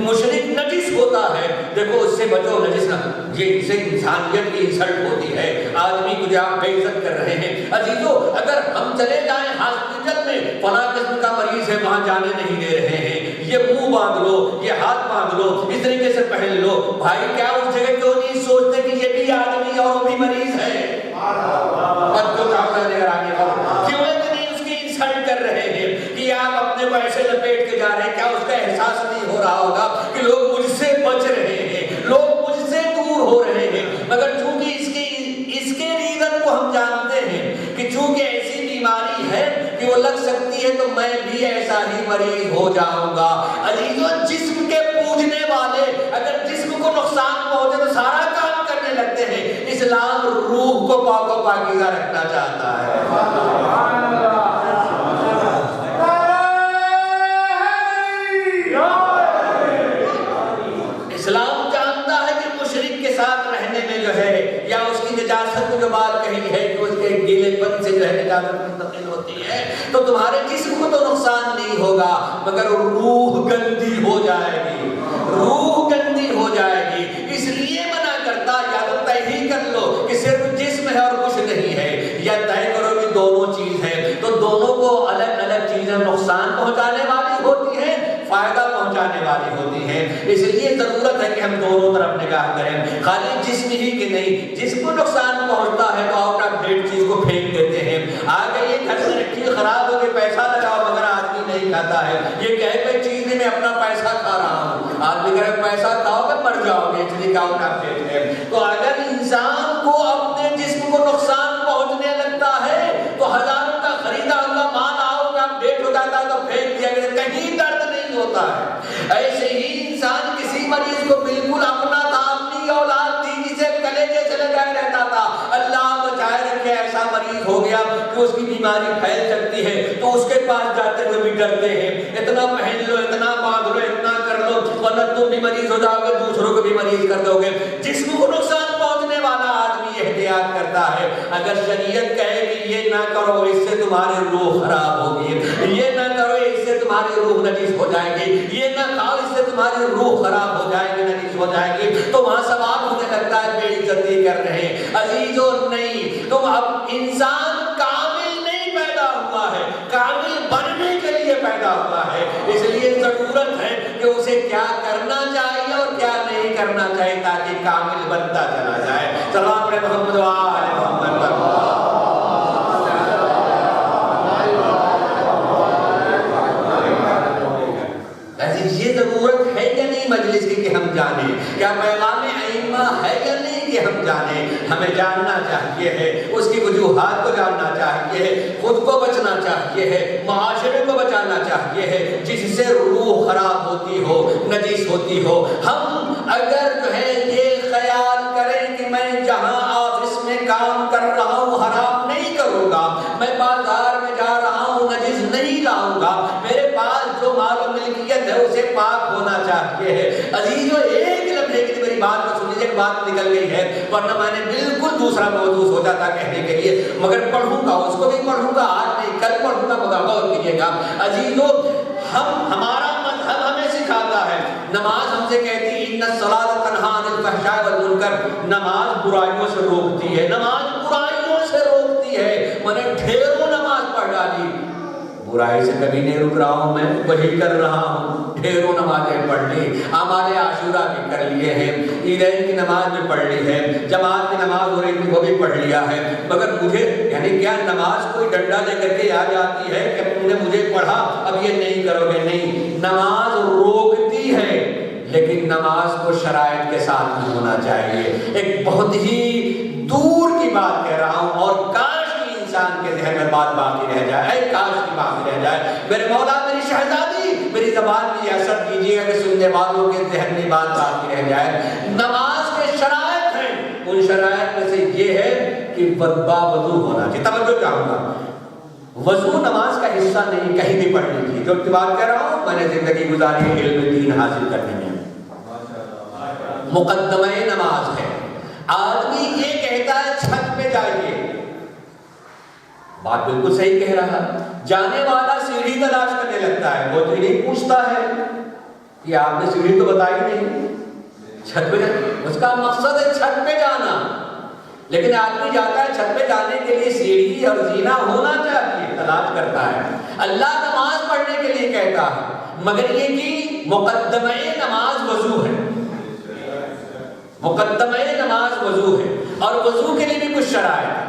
مشرک نجس ہوتا ہے. دیکھو اس سے بچو, نجس نہ, یہ اس سے انسانیت کی انسلٹ ہوتی ہے, آدمی کو جو آپ بے عزت کر رہے ہیں. عزیزو اگر ہم چلے جائیں ہاسپٹل میں, فلاں قسم کا مریض ہے وہاں جانے نہیں دے رہے ہیں, یہ منہ باندھ لو, یہ ہاتھ باندھ لو, اس طریقے سے پہن لو, بھائی کیا اس جگہ کیوں نہیں سوچتے کہ یہ بھی آدمی اور وہ بھی مریض ہے؟ بچوں کا اپنا نگر آگے بڑھو, کیوں اتنی اس کی انسلٹ کر رہے ہیں کہ آپ اپنے کو ایسے لپیٹ کے جا رہے ہیں؟ کیا اس کا احساس نہیں ہو رہا ہوگا کہ لوگ مجھ سے بچ رہے ہیں, لوگ مجھ سے دور ہو رہے ہیں؟ مگر چونکہ اس کے ریزن کو ہم جانتے ہیں کہ چونکہ ایسی بیماری ہے کہ وہ لگ سکتی ہے تو میں بھی ایسا ہی مریض ہو جاؤں گا. عزیزو جسم کے پوجنے والے اگر جسم کو نقصان پہنچے تو سارا کام کرنے لگتے ہیں. اسلام روح کو پاک و پاکیزہ رکھنا چاہتا ہے. اسلام جانتا ہے کہ مشرک کے ساتھ رہنے میں جو ہے یا اس کی نجاست کو جو بات کہی ہے کہ اس کے گیلے پن سے جو ہے نجاست منتقل ہوتی ہے, تو تمہارے جسم کو تو نقصان نہیں ہوگا مگر روح گندی ہو جائے گی, روح گندی ہو جائے گی. اس لیے منع کرتا, یا تو طے ہی کر لو کہ صرف جسم ہے اور کچھ نہیں ہے, یا طے کرو کہ دونوں چیز ہے. تو دونوں کو الگ الگ چیزیں نقصان پہنچانے والی ہوتی ہیں, فائدہ پہنچانے والی ہوتی ہیں. اس لیے ضرورت ہے کہ ہم دونوں طرف نگاہ کریں, خالی جسم ہی کہ نہیں, جس کو نقصان پہنچتا ہے تو آؤٹ آف ڈیٹ چیز کو پھینک دیتے ہیں. آگے یہ گھر میں رکھی خراب ہو کے پیسہ لگاؤ مگر آدمی نہیں کھاتا ہے. یہ کہے پہ چیز میں اپنا پیسہ کھا رہا ہوں, آدمی کہے پیسہ کھاؤ گے مر جاؤ گے, اس لیے آؤٹ آف ڈیٹ ہے. تو اگر انسان کو اپنے جسم کو نقصان پہنچنے لگتا ہے تو ہزاروں کا خریدا ہوا مال آؤٹ آف ڈیٹ ہو جاتا ہے تو پھینک دیا گیا, کہیں درد نہیں ہوتا ہے. ایسے ہی انسان کسی مریض کو بالکل اپنا تھا, اپنی اولاد تھی جسے کلیجے سے لگائے رہتا تھا, اللہ بچائے رکھے ایسا مریض ہو گیا کہ اس کی بیماری پھیل سکتی ہے, تو اس کے پاس جاتے ہوئے بھی ڈرتے ہیں, اتنا پہن لو, اتنا باندھ لو, اتنا کر لو, ورنہ تم بھی مریض ہو جاؤ گے, دوسروں کو بھی مریض کر دو گے. جسم کو نقصان پہنچنے والا آدمی احتیاط کرتا ہے. اگر شریعت کہے کہ یہ نہ کرو اس سے تمہاری روح خراب ہوگی, یہ نہ کرو اس سے تمہاری روح نجس ہو جائے گی, یہ نہ کھاؤ اس سے تمہاری روح خراب ہو جائے گی, نجس ہو جائے گی, تو وہاں سوال ہونے لگتا ہے بے عزتی کر رہے ہیں. عزیزو نہیں, تم اب انسان کامل نہیں پیدا ہوا ہے, کامل بننے کے لیے پیدا ہوا ہے. اس لیے ضرورت ہے کہ اسے کیا کرنا چاہیے اور کیا نہیں کرنا چاہیے تاکہ کامل بنتا چلا جائے. سلام علیہ محمد و آل محمد. یہ ضرورت ہے کہ نہیں مجلس کی کہ ہم جانیں؟ کیا پیغام ائمہ ہے یا نہیں کہ ہم جانیں؟ ہمیں جاننا چاہیے ہے، اس کی وجوہات کو جاننا چاہیے ہے، خود کو بچنا چاہیے ہے، معاشرے کو بچانا چاہیے ہے، جس سے روح خراب ہوتی ہو، نجس ہوتی ہو۔ ہم اگر جو ہے یہ خیال کریں کہ میں جہاں آفس میں کام کر رہا ہوں حرام نہیں کروں گا، میں بازار میں جا رہا ہوں نجس نہیں لاؤں گا، میرے پاس جو مال و ملکیت ہے اسے پاک ہونا چاہیے ہے۔ عزیزو ایک لمحے کی میری بات کو سن لیجیے، بات نکل گئی ہے، ورنہ میں نے بالکل دوسرا موضوع سوچا تھا کہنے کے لیے، مگر پڑھوں گا، اس کو بھی پڑھوں گا، آج نہیں کل پڑھوں گا، مگر غور کیجیے گا۔ عزیزو ہمارا مذہب ہمیں سکھاتا ہے، نماز ہم سے کہتی ہے ان الصلاۃ تنہی عن الفحشاء والمنکر، نماز برائیوں سے روکتی ہے، نماز برائیوں سے روکتی ہے۔ میں نے ڈھیروں نماز پڑھ ڈالی، برائی سے کبھی نہیں رک رہا ہوں، میں وہی کر رہا ہوں، ڈھیروں نمازیں پڑھ لی، اعمال عاشورہ بھی کر لیے ہیں، عیدین کی نماز بھی پڑھ لی ہے، جماعت کی نماز ہو رہی تھی وہ بھی پڑھ لیا ہے، مگر مجھے یعنی کیا نماز کوئی ڈنڈا لے کر کے آ جاتی ہے کہ تم نے مجھے پڑھا اب یہ نہیں کرو گے؟ نہیں، نماز روکتی ہے، لیکن نماز کو شرائط کے ساتھ نہیں ہونا چاہیے۔ ایک بہت ہی دور کی بات کہہ رہا ہوں، اور کاش انسان کے ذہن میں بات باقی رہ جائے، اے کاش کی باقی رہ جائے، میرے مولا میری شہزادی میری زبان میں اثر کیجیے کہ سننے والوں کے ذہن میں بات باقی رہ جائے۔ نماز کے شرائط ہیں، ان شرائط میں سے یہ ہے کہ باوضو ہونا چاہیے۔ توجہ چاہوں گا، وضو نماز کا حصہ نہیں، کہیں بھی پڑھ لیجیے، جو بات کہہ رہا ہوں میں نے زندگی گزاری ہے علم دین حاصل کرنے میں، مقدمہ نماز ہے۔ آدمی یہ کہتا ہے چھت پہ جائیے، بات بالکل صحیح کہہ رہا، جانے والا سیڑھی تلاش کرنے لگتا ہے، وہ تو نہیں پوچھتا ہے کہ آپ نے سیڑھی تو بتائی نہیں، چھت پہ جانا اس کا مقصد ہے، چھت پہ جانا، لیکن آدمی جاتا ہے چھت پہ جانے کے لیے سیڑھی اور زینہ ہونا چاہیے، تلاش کرتا ہے۔ اللہ نماز پڑھنے کے لیے کہتا ہے، مگر یہ کہ مقدمہ نماز وضو ہے، مقدمہ نماز وضو ہے، اور وضو کے لیے بھی کچھ شرائط ہے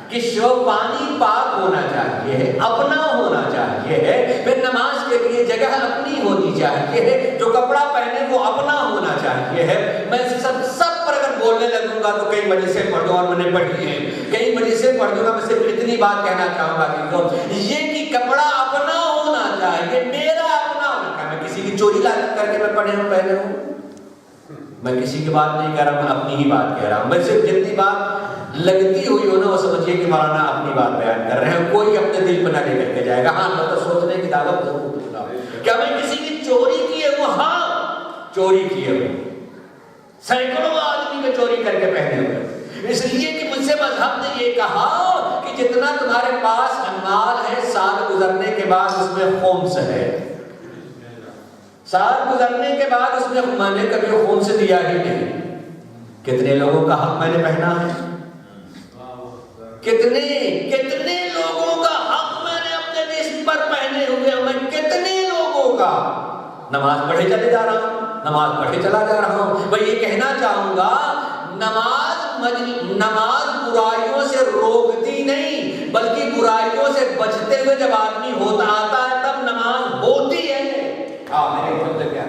کہ پانی پاک ہونا چاہیے ہے، اپنا ہونا چاہیے ہے، پھر نماز کے لیے جگہ اپنی ہونی چاہیے ہے، جو کپڑا پہنے وہ اپنا ہونا چاہیے ہے۔ میں سب پر اگر بولنے لگوں گا تو کئی مجلسیں پڑھ دوں، اور میں نے پڑھی ہیں کئی مجلسیں پڑھ دوں گا، میں صرف اتنی بات کہنا چاہوں گا کہ یہ کہ کپڑا اپنا ہونا چاہیے، میرا اپنا ہونا چاہیے۔ میں کسی کی چوری لاگت کر کے میں پڑھے ہوں پہنے ہوں، میں کسی کی بات نہیں کہہ رہا، میں اپنی ہی بات کہہ رہا ہوں۔ میں صرف جتنی بات لگتی ہوئی ہو نا وہ سمجھیے کہ مولانا اپنی بات بیان کر رہے ہیں، کوئی اپنے دل پہ نہ لے کر کے جائے گا۔ ہاں مطلب سوچنے کی دعوت ضرور دوں، کیا میں کسی کی چوری کیے وہ؟ ہاں چوری کیے ہوئے، سینکڑوں آدمی کے چوری کر کے پہنے ہوئے، اس لیے کہ مجھ سے مذہب نے یہ کہا کہ جتنا تمہارے پاس مال ہے سال گزرنے کے بعد اس میں خمس ہے، سال گزرنے کے بعد اس میں میں نے کبھی خمس دیا ہی نہیں۔ کتنے لوگوں کا حق میں نے پہنا ہے، کتنے لوگوں کا حق میں نے اپنے جسم پر پہنے ہوئے، میں کتنے لوگوں کا نماز پڑھے چلے جا رہا ہوں، نماز پڑھے چلا جا رہا ہوں۔ میں یہ کہنا چاہوں گا نماز برائیوں سے روکتی نہیں بلکہ برائیوں سے بچتے ہوئے جب آدمی ہوتا آتا ہے تب نماز ہوتی ہے۔ میرے خود سے کیا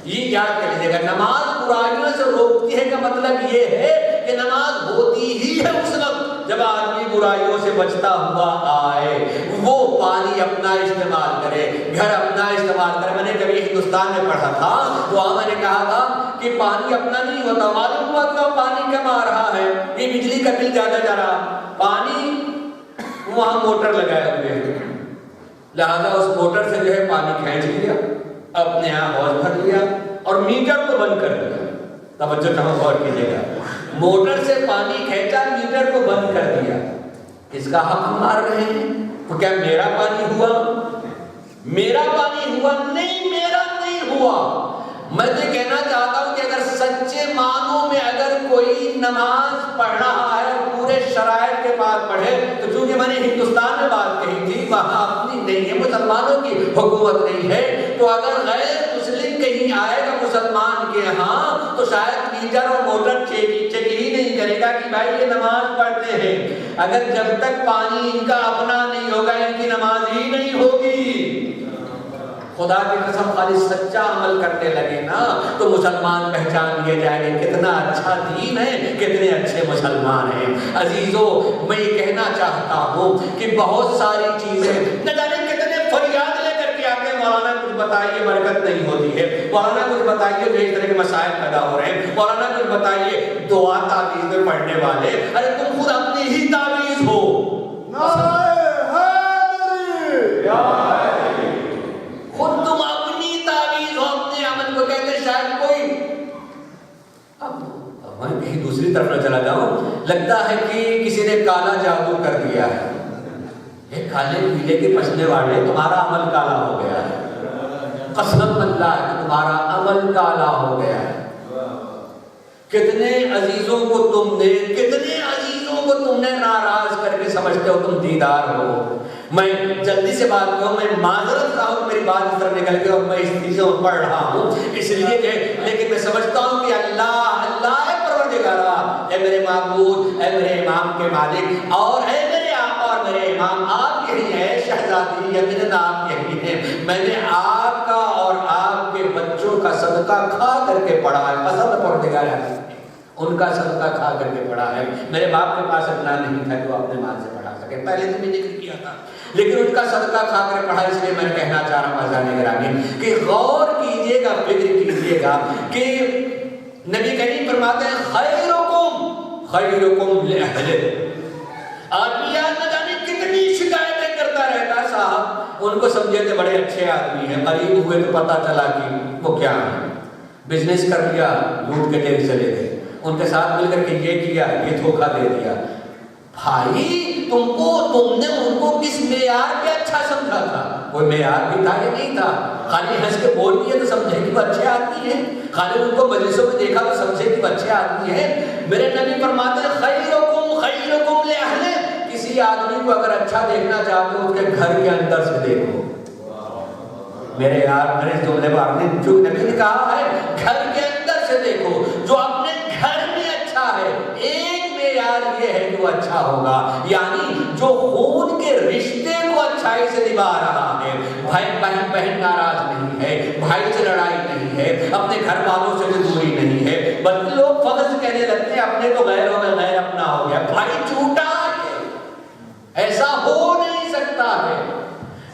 یہ یاد کر لیجیے گا، نماز برائیوں سے روکتی ہے کا مطلب یہ ہے کہ نماز ہوتی ہی ہے اس وقت جب آدمی برائیوں سے بچتا ہوا آئے، وہ پانی اپنا استعمال کرے، گھر اپنا استعمال کرے۔ میں نے کبھی ہندوستان میں پڑھا تھا تو وہاں میں نے کہا تھا کہ پانی اپنا نہیں ہوتا، معلوم ہوا کہ پانی کم آ رہا ہے، یہ بجلی کا بل زیادہ جا رہا، پانی وہاں موٹر لگائے ہوئے ہیں، لہذا اس موٹر سے جو ہے پانی کھینچ لیا، اپنے یہاں حوض بھر لیا اور میٹر کو بند کر دیا۔ توجہ کہاں غور کیجیے گا، موٹر سے پانی کھینچا، میٹر کو بند کر دیا، اس کا حق ہم مار رہے ہیں۔ تو کیا میرا پانی ہوا؟ میرا پانی ہوا نہیں، میرا نہیں ہوا۔ میں تو کہنا چاہتا ہوں کہ اگر سچے معنوں میں اگر کوئی نماز پڑھ رہا ہے اور پورے شرائط کے بعد پڑھے، تو چونکہ میں نے ہندوستان میں بات کہی تھی، وہاں اپنی نہیں ہے، مسلمانوں کی حکومت نہیں ہے، تو اگر غیر مسلم کہیں آئے گا مسلمان کے ہاں تو شاید میٹر اور موٹر چیک ہی نہیں کرے گا کہ بھائی یہ نماز پڑھتے ہیں۔ اگر جب تک پانی ان کا اپنا نہیں ہوگا ان کی نماز ہی نہیں ہوگی۔ خدا کی قسم خالی سچا عمل کرنے لگے نا تو مسلمان پہچان لیے جائیں گے کتنا اچھا دین ہے، کتنے اچھے مسلمان ہیں۔ عزیزو میں یہ کہنا چاہتا ہوں کہ بہت ساری چیزیں نہ جانے کتنے فریاد لے کر کے آتے ہیں، مولانا کچھ بتائیے برکت نہیں ہوتی ہے، مولانا کچھ بتائیے جو اس طرح کے مسائل پیدا ہو رہے ہیں، مولانا کچھ بتائیے دعا تعویذ میں پڑھنے والے، ارے تم خود اپنی ہی تعویذ ہو۔ خود تم اپنی تعویذ ہو، اپنے عمل کو کہتے شاید کوئی، اب میں کہیں دوسری طرف نہ چلا جاؤں، لگتا ہے کہ کسی نے کالا جادو کر دیا ہے، ایک کالے پیلے کے پچھنے والے تمہارا عمل کالا ہو گیا ہے، قسم اللہ کہ تمہارا عمل کالا ہو گیا ہے۔ کتنے عزیزوں کو تم نے ناراض کر کے سمجھتے ہو تم دیدار ہو۔ میں جلدی سے بات کروں، میں معذرت خواہ ہوں، میری بات اس طرح نکل گئی اور میں اس چیزوں کو پڑھ رہا ہوں اس لیے کہ لیکن میں سمجھتا ہوں کہ اللہ ہے پروردگارا، اے میرے معبود، اے میرے امام کے مالک، اور اے میرے آقا اور میرے امام، آپ یہی ہے شہزادی، یقیناً آپ یہی ہیں، میں نے آپ کا اور آپ کے بچوں کا صدقہ کھا کر کے پڑھا ہے، قسم پروردگارا ان کا صدقہ کھا کر کے پڑھا ہے، میرے باپ کے پاس اتنا نہیں تھا کہ وہ اپنے مال سے پڑھا سکے، پہلے تو میں ذکر کیا تھا، لیکن ان کا صدقہ کھا کر پڑھا، اس لیے میں کہنا چاہ رہا ہوں عزیزان گرامی کہ غور کیجئے گا، فکر کیجئے گا کہ نبی کریم فرماتے ہیں خیرکم لأہلہ۔ آدمی یاد نہ جانے کتنی شکایتیں کرتا رہتا ہے، صاحب ان کو سمجھے تھے بڑے اچھے آدمی ہیں، قریب ہوئے تو پتا چلا کہ وہ کیا ہے، بزنس کر لیا، لوٹ کے ٹیک چلے گئے، ان کے ساتھ مل کر کے یہ کیا، یہ دھوکہ دے دیا۔ بھائی تم نے ان کو کس معیار پہ اچھا سمجھا تھا؟ کوئی معیار بھی تھا یا نہیں تھا؟ خالی ہنس کے بول دیے تو سمجھے کہ وہ اچھے آدمی ہیں، خالی ان کو مجلسوں میں دیکھا تو سمجھے کہ وہ اچھے آدمی ہیں۔ میرے نبی فرماتے ہیں خیرکم لأہلہ، کسی آدمی کو اگر اچھا دیکھنا چاہتے ہو اس کے گھر کے اندر سے دیکھو۔ میرے یار میرے جملے پر آپ نے جو نبی نے کہا ہے گھر کے اندر سے دیکھو، جو اپنے گھر میں اچھا ہے ایک معیار یہ ہے کہ وہ اچھا ہوگا، یعنی جو خون کے رشتے کو اچھائی سے نبھا رہا ہے، بھائی بہن ناراض نہیں ہے، بھائی سے لڑائی نہیں ہے، اپنے گھر والوں سے بھی دوری نہیں ہے، بلکہ لوگ فرض کہنے لگتے ہیں اپنے تو غیروں میں غیر اپنا ہو گیا، بھائی جھوٹا ہے، ایسا ہو نہیں سکتا ہے۔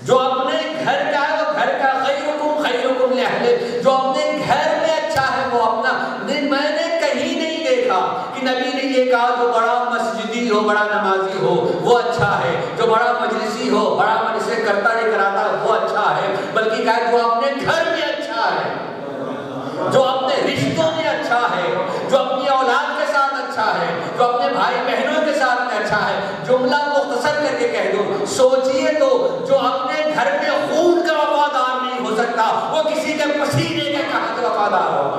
جو اپنے گھر کا ہے وہ گھر کا، خیرکم لأہلہ، جو اپنے گھر میں اچھا ہے وہ اپنا، میں نے کہیں نہیں دیکھا کہ نبی نے یہ کہا جو بڑا مسجدی ہو، بڑا نمازی ہو وہ اچھا ہے، جو بڑا مجلسی ہو، بڑا مجلسیں کرتا نہیں کراتا وہ اچھا ہے، بلکہ کہا جو اپنے گھر میں اچھا ہے، جو اپنے رشتوں میں اچھا ہے، جو اپنی اولاد کے ساتھ اچھا ہے، جو اپنے بھائی بہنوں کے ساتھ میں اچھا ہے۔ جملہ مختصر کر کے کہہ دوں، سوچئے تو جو اپنے گھر میں خون کا وفادار نہیں ہو سکتا وہ کسی کے پسینے کے کہاں سے وفادار ہوگا؟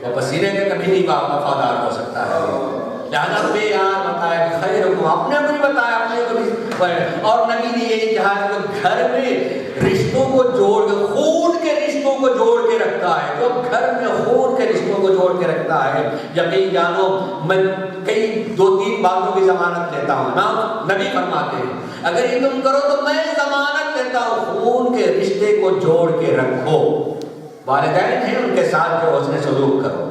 وہ پسینے کے کبھی نہیں وفادار ہو سکتا ہے، لہذا بے یار بتایا کہ خیرکم، اپنے کو بھی بتایا اپنے کو بھی، اور نبی نے یہی کہا کہ گھر میں رشتوں کو جوڑ کے، خون کے رشتوں کو جوڑ کے رکھتا ہے، جو گھر میں خون کے رشتوں کو جوڑ کے رکھتا ہے، یقین جانو میں کئی 2-3 باتوں کی ضمانت لیتا ہوں نا، نبی فرماتے ہیں اگر یہ تم کرو تو میں ضمانت لیتا ہوں خون کے رشتے کو جوڑ کے رکھو، والدین ہیں ان کے ساتھ جو حسن سلوک کرو،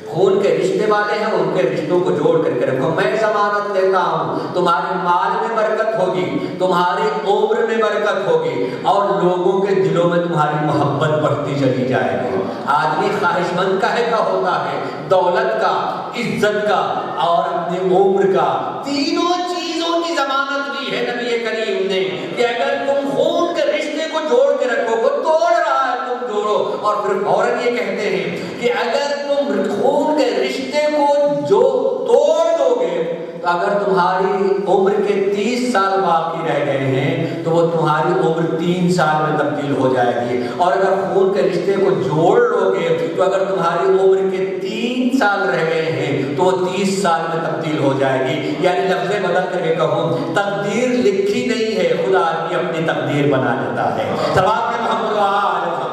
خون کے رشتے والے ہیں ان کے رشتوں کو جوڑ کر کے رکھو، میں ضمانت دیتا ہوں تمہارے مال میں برکت ہوگی، تمہاری عمر میں برکت ہوگی، اور لوگوں کے دلوں میں تمہاری محبت بڑھتی چلی جائے گی۔ آدمی خواہش مند کہے کا ہوتا ہے، دولت کا، عزت کا اور اپنی عمر کا، تینوں چیزوں کی ضمانت دی ہے نبی کریم نے کہ اگر تم خون کے رشتے کو جوڑ کے رکھو، وہ توڑ رہا ہے تم جوڑو، اور پھر فوراً یہ کہتے ہیں کہ اگر تم خون کے رشتے کو جو توڑ دو گے تو اگر تمہاری عمر کے 30 سال باقی رہ گئے ہیں تو وہ تمہاری عمر 3 سال میں تبدیل ہو جائے گی، اور اگر خون کے رشتے کو جوڑ لو گے تو اگر تمہاری عمر کے 3 سال رہ گئے ہیں تو وہ 30 سال میں تبدیل ہو جائے گی۔ یعنی لفظ بدل کر کے کہوں، تقدیر لکھی نہیں ہے، خدا آدمی اپنی تقدیر بنا لیتا ہے۔ ثواب میں محمد و آل محمد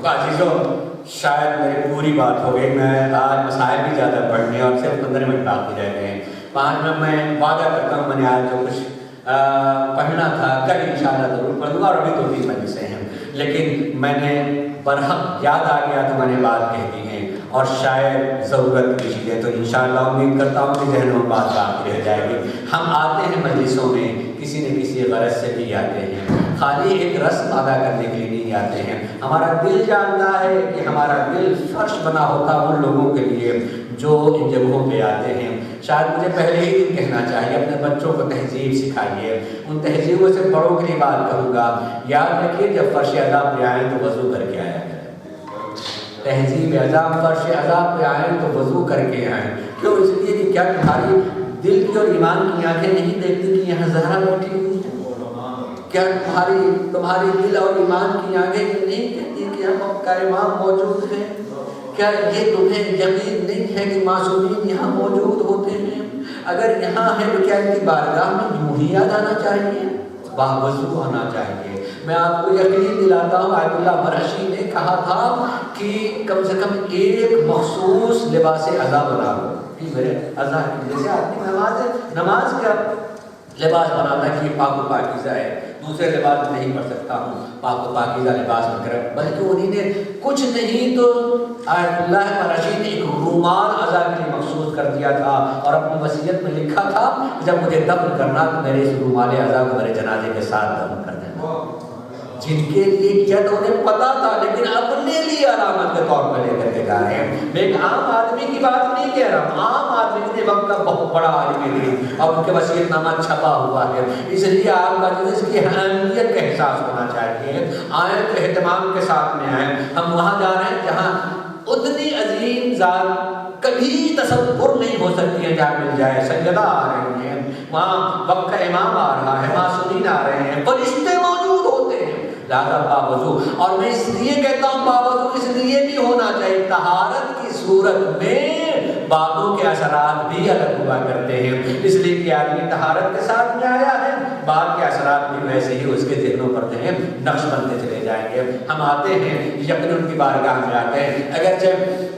کا عزیزوں، شاید میرے پوری بات ہو گئی. میں آج مسائل بھی زیادہ پڑھنے اور صرف 15 منٹ باقی رہ گئے ہیں. 5 منٹ میں وعدہ کرتا ہوں میں نے آج جو کچھ پڑھنا تھا کل انشاءاللہ ضرور پڑھ دوں گا. اور ابھی 2-3 مجلسیں ہیں لیکن میں نے برحق یاد آ گیا تو میں نے بات کہہ دی ہے اور شاید ضرورت کی چیزیں تو انشاءاللہ امید کرتا ہوں کہ ذہنوں میں بات باقی رہ جائے گی. ہم آتے ہیں مجلسوں میں کسی نہ کسی غرض سے بھی آتے ہیں, خالی ایک رسم ادا کرنے کے لیے نہیں آتے ہیں. ہمارا دل جانتا ہے کہ ہمارا دل فرش بنا ہوتا ان لوگوں کے لیے جو ان جگہوں پہ آتے ہیں. شاید مجھے پہلے ہی دن کہنا چاہیے اپنے بچوں کو تہذیب سکھائیے. ان تہذیبوں سے بڑوں کے لیے بات کروں گا. یاد رکھیے جب فرش عذاب پہ آئیں تو وضو کر کے آیا کریں. تہذیب عذاب فرش عذاب پہ آئیں تو وضو کر کے آئیں. کیوں؟ اس لیے کہ کیا تمہاری دل کی اور ایمان کی آنکھیں نہیں دیکھتی کہ یہاں زہرا بیٹھی ہوئی ہے؟ کیا تمہاری دل اور ایمان کی آنکھیں نہیں کہتی کہ ہم کا امام موجود ہے؟ کیا یہ تمہیں یقین نہیں ہے کہ معصومین یہاں موجود ہوتے ہیں؟ اگر یہاں ہے تو کیا ان کی بارگاہ میں یوں ہی یاد آنا چاہیے, باوضو آنا چاہیے. میں آپ کو یقین دلاتا ہوں آیت اللہ مرشی نے کہا تھا کہ کم سے کم ایک مخصوص لباس عزا بناؤ. میرے عزا کی جیسے آدمی نماز کا لباس بناتا ہے کہ یہ پاک و پاکیزہ ہے, دوسرے لباس نہیں پڑھ سکتا ہوں, پاک و پاکیزہ لباس وغیرہ. بلکہ انہیں نے کچھ نہیں تو آیت اللہ مرشی نے ایک رومال عزا کے لیے مخصوص کر دیا تھا اور اپنی وصیت میں لکھا تھا کہ جب مجھے دفن کرنا تو میرے اس رومال عزا کو میرے جنازے کے ساتھ دفن کر دینا. جن کے لیے کیا تو انہیں پتا تھا لیکن اپنے لیے علامت کے طور پر لے کر کے جا رہے ہیں. میں ایک عام آدمی کی بات نہیں کہہ رہا ہوں, عام آدمی کے وقت کا بہت بڑا عالم دین اور ان کے وصیت نامہ چھپا ہوا ہے. اس لیے آپ کا جو اس کی اہمیت کا احساس ہونا چاہیے. آئیں تو اہتمام کے ساتھ میں آئیں. ہم وہاں جا رہے ہیں جہاں اتنی عظیم ذات کبھی تصور نہیں ہو سکتی ہے جہاں مل جائے. سیدہ آ رہی ہیں, وہاں وقت کا امام آ رہا ہے, معصومین آ رہے ہیں, فرشتے موجود ہوتے ہیں. لہذا باوضو, اور میں اس لیے کہتا ہوں باوضو اس لیے بھی ہونا چاہیے طہارت کی صورت میں باتوں کے اثرات بھی الگ ہوا کرتے ہیں. اس لیے کہ آدمی طہارت کے ساتھ میں آیا ہے, بعد کے اثرات بھی ویسے ہی اس کے ذہنوں پر جو نقش بنتے چلے جائیں گے. ہم آتے ہیں یقیناً ان کی بارگاہ میں آتے ہیں. اگرچہ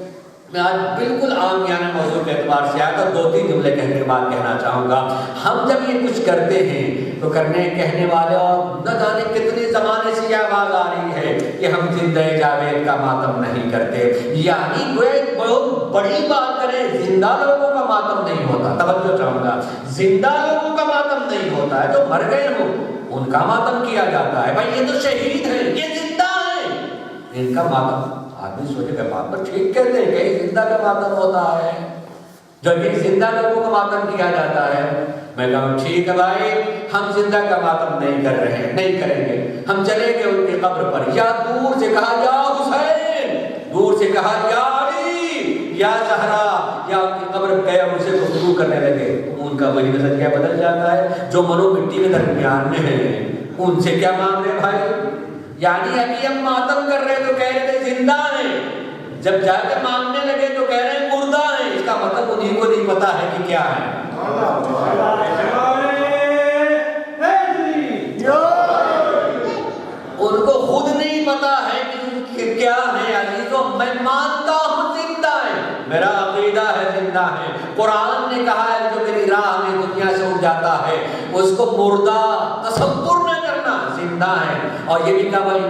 میں آج بالکل عام یعنی موضوع کے اعتبار سے آیا تو 2-3 جملے کہنے کے بعد کہنا چاہوں گا. ہم جب یہ کچھ کرتے ہیں تو کرنے کہنے والے اور نہ جانے کتنے زمانے سے یہ آواز آ رہی ہے کہ ہم زندہ جاوید کا ماتم نہیں کرتے. یعنی وہ ایک بہت بڑی بات کریں, زندہ لوگوں کا ماتم نہیں ہوتا. توجہ چاہوں گا, زندہ لوگوں کا ماتم نہیں ہوتا ہے, جو مر گئے ہوں ان کا ماتم کیا جاتا ہے. بھائی یہ تو شہید ہیں, یہ زندہ ہیں, ان کا ماتم. آدمی سوچے کہ بات پر ٹھیک کہتے ہیں کہ زندہ کا ماتم ہوتا ہے, جب یہ زندہ لوگوں کا ماتم کیا جاتا ہے. میں کہوں ٹھیک ہے بھائی, ہم زندہ کا ماتم نہیں کر رہے ہیں, نہیں کریں گے. ہم چلیں گے ان کی قبر پر, یا دور سے کہا یا حسین, دور سے کہا یا علی, یا زہرا, یا ان کی قبر پہ گئے ان سے گفتگو کرنے لگے. ان کا وہی نظریہ بدل جاتا ہے جو منو مٹی کے درمیان میں ہے. ان سے کیا مانگ رہے بھائی؟ یعنی ابھی ہم ماتم کر رہے تو کہہ رہے تھے زندہ ہیں, جب جا کے مانگنے لگے تو کہہ رہے ہیں مردہ ہیں. اس کا مطلب انہیں کو نہیں پتا ہے کہ کیا ہے. ان کو خود نہیں پتا ہے کہ کیا ہے. علی تو میں مانتا ہوں زندہ ہے, میرا عقیدہ ہے زندہ ہے. قرآن نے کہا ہے جو میری راہ میں دنیا سے اٹھ جاتا ہے اس کو مردہ تصور نہ کرنا, زندہ ہے. اور یہ بھی کہا بھائی,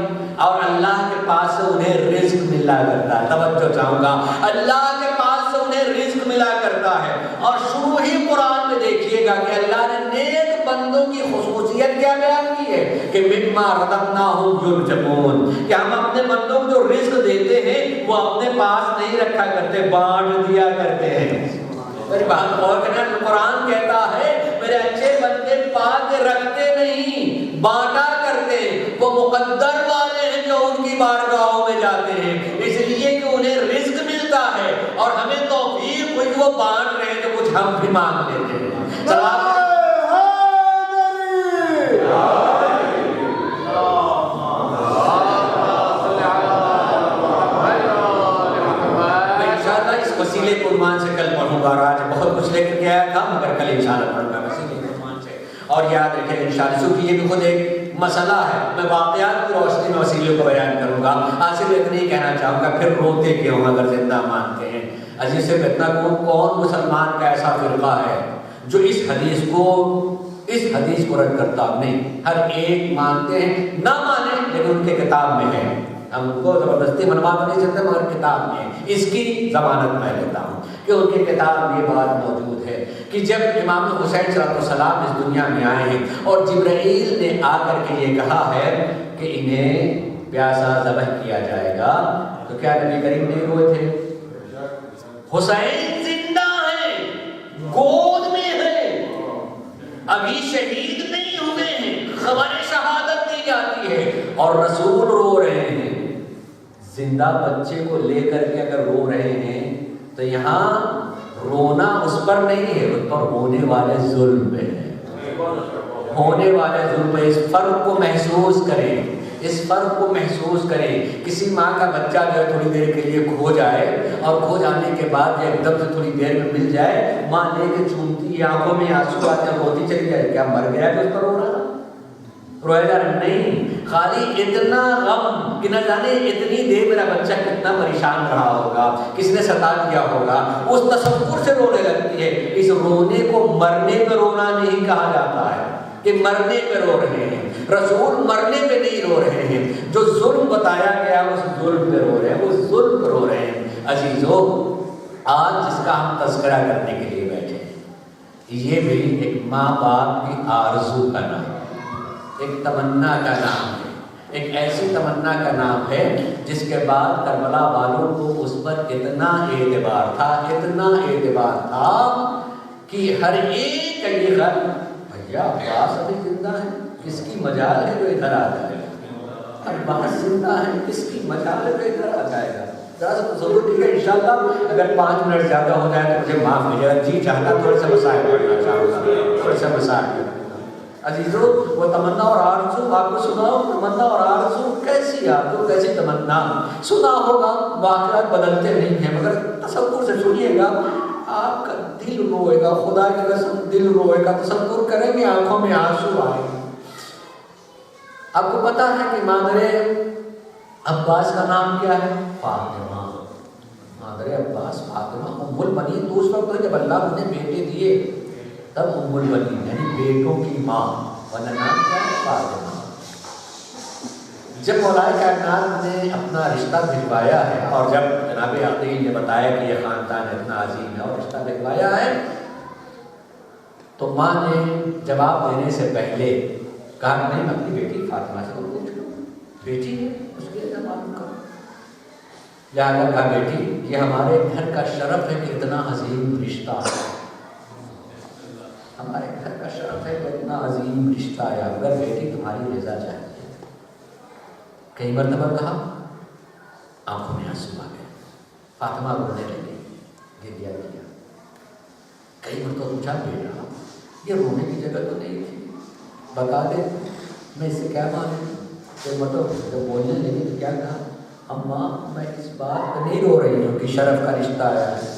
اور اللہ کے پاس سے انہیں رزق ملا کرتا ہے. توجہ چاہوں گا, اللہ کے پاس سے انہیں رزق ملا کرتا ہے. اور شروع ہی قرآن میں دیکھیے گا کہ اللہ نے نیک بندوں کی خصوصیت کیا بیان کی ہے کہ مما رزقناہم ينفقون, کہ ہم اپنے بندوں کو جو رزق دیتے ہیں وہ اپنے پاس نہیں رکھا کرتے, بانٹ دیا کرتے ہیں. میری بات غور کرنا, قرآن کہتا ہے میرے اچھے بندے پاک رکھتے نہیں, بانٹا کرتے. وہ مقدر والے ہیں جو ان کی بارگاہوں میں جاتے ہیں, اس لیے کہ انہیں رزق ملتا ہے اور ہمیں توفیق ہوئی وہ بانٹ رہے ہیں تو کچھ ہم بھی مانگ لیتے ہیں. وسیلے کے عنوان سے کل پڑھوں گا, اور آج بہت کچھ لے کر کے آیا تھا مگر کل انشاءاللہ پڑھوں گا وسیلے کے عنوان سے. اور یاد رکھیں انشاءاللہ, کیونکہ یہ بھی خود ایک مسئلہ ہے، میں واقعات کی روشنی میں وسیلے کو بیان کروں گا۔ حاصل اتنی ہی کہنا چاہوں گا، پھر روتے کیوں اگر زندہ مانتے ہیں؟ عزیز سے فتنہ کو کون مسلمان کا ایسا فرقہ ہے جو اس حدیث کو رد کرتا؟ نہیں، ہر ایک مانتے ہیں، نہ مانے لیکن ان کے کتاب میں ہے، ہم ان کو زبردستی منوا تو نہیں سکتے مگر کتاب میں ہے۔ اس کی ضمانت میں لیتا ہوں کہ ان کی کتاب میں یہ بات موجود ہے کہ جب امام حسین صلی اللہ علیہ وسلم اس دنیا میں آئے ہیں اور جبرائیل نے آ کر کے یہ کہا ہے کہ انہیں پیاسا ذبح کیا جائے گا، تو کیا نبی کریم نہیں روئے تھے؟ حسین زندہ ہے، گود میں ہے، ابھی شہید نہیں ہوئے ہیں، خبر شہادت دی جاتی ہے اور رسول رو رہے ہیں۔ زندہ بچے کو لے کر کے اگر رو رہے ہیں تو یہاں رونا اس پر نہیں ہے، اس پر ہونے والے ظلم پہ ہے، ہونے والے ظلم پہ۔ اس فرق کو محسوس کریں، اس فرق کو محسوس کریں۔ کسی ماں کا بچہ جو ہے تھوڑی دیر کے لیے کھو جائے اور کھو جانے کے بعد ایک دم سے تھوڑی دیر میں مل جائے، ماں لے کے چومتی ہے، آنکھوں میں آنسو آتے ہیں، روتی چلی جائے، کیا مر گیا تو اس پر رو رہا؟ روئے گا نہیں، خالی اتنا غم کہ نہ جانے اتنی دیر میرا بچہ کتنا پریشان رہا ہوگا، کس نے ستا دیا ہوگا، اس تصور سے رونے لگتی ہے۔ اس رونے کو مرنے پہ رونا نہیں کہا جاتا ہے کہ مرنے پہ رو رہے ہیں، رسول مرنے پہ نہیں رو رہے ہیں، جو ظلم بتایا گیا اس ظلم پہ رو رہے ہیں، اس ظلم پہ رو رہے ہیں۔ عزیزو، آج جس کا ہم تذکرہ کرنے کے لیے بیٹھے ہیں، یہ بھی ایک ماں باپ کی آرزو کا نام ہے، ایک تمنا کا نام ہے، ایک ایسی تمنا کا نام ہے جس کے بعد کربلا والوں کو اس پر اتنا اعتبار تھا، اتنا اعتبار تھا کہ ہر ایک کا یہ خیال، بھیا عباس ابھی زندہ ہے، کس کی مجال ہے جو ادھر آ جائے گا؟ عباس زندہ ہے، کس کی مجال ہے جو ادھر آ جائے گا؟ ذرا سا ضرور ٹھیک ہے، انشاءاللہ اگر 5 منٹ زیادہ ہو جائے تو مجھے معاف کیجیے گا، جی چاہتا تھوڑے سے مسائل پڑھنا چاہوں گا، تھوڑے سے مسائل۔ عزیزو، وہ تمنا اور آرزو آپ کو سنا ہو، تمنا اور آرزو کیسی آرزو، کیسی تمنا سنا ہوگا، واقعات بدلتے نہیں ہیں، مگر تصور سے سنیے گا، آپ کا دل روئے گا، خدا کی قسم دل روئے گا۔ تصور کریں گے آنکھوں میں آنسو آئے گا۔ آپ کو پتا ہے کہ مادر عباس کا نام کیا ہے؟ فاطمہ۔ مادر عباس فاطمہ ام البنین، تو اس وقت جب اللہ نے بیٹے دیے تب ام البنین یعنی بیٹوں کی ماں، ورنہ نام کیا ہے؟ فاطمہ۔ جب مولا کائنات نے اپنا رشتہ بھجوایا ہے اور جب جناب عقیل نے بتایا کہ یہ خاندان اتنا عظیم ہے اور رشتہ بھجوایا ہے، تو ماں نے جواب دینے سے پہلے کہا نہیں، میں اپنی بیٹی فاطمہ سے پوچھ لوں، بیٹی ہے اس کے لیے معلوم کرو۔ لہٰذا کہا بیٹی، یہ ہمارے گھر کا شرف ہے کہ اتنا عظیم رشتہ ہے، ہمارے گھر کا شرف ہے کہ اتنا عظیم رشتہ ہے، اگر بیٹی تمہاری رضا چاہیے۔ کئی مرتبہ کہا، آنکھوں میں آنسو آ گئے، فاطمہ رونے لگی، گریا کیا۔ کئی مرتبہ پوچھا، بیٹا یہ رونے کی جگہ تو نہیں تھی، بتا دے میں اس سے کیا مانوں؟ ایک مرتبہ جب بولنے لگی تو کیا کہا، اماں میں اس بات پہ نہیں رو رہی ہوں کہ شرف کا رشتہ آیا ہے،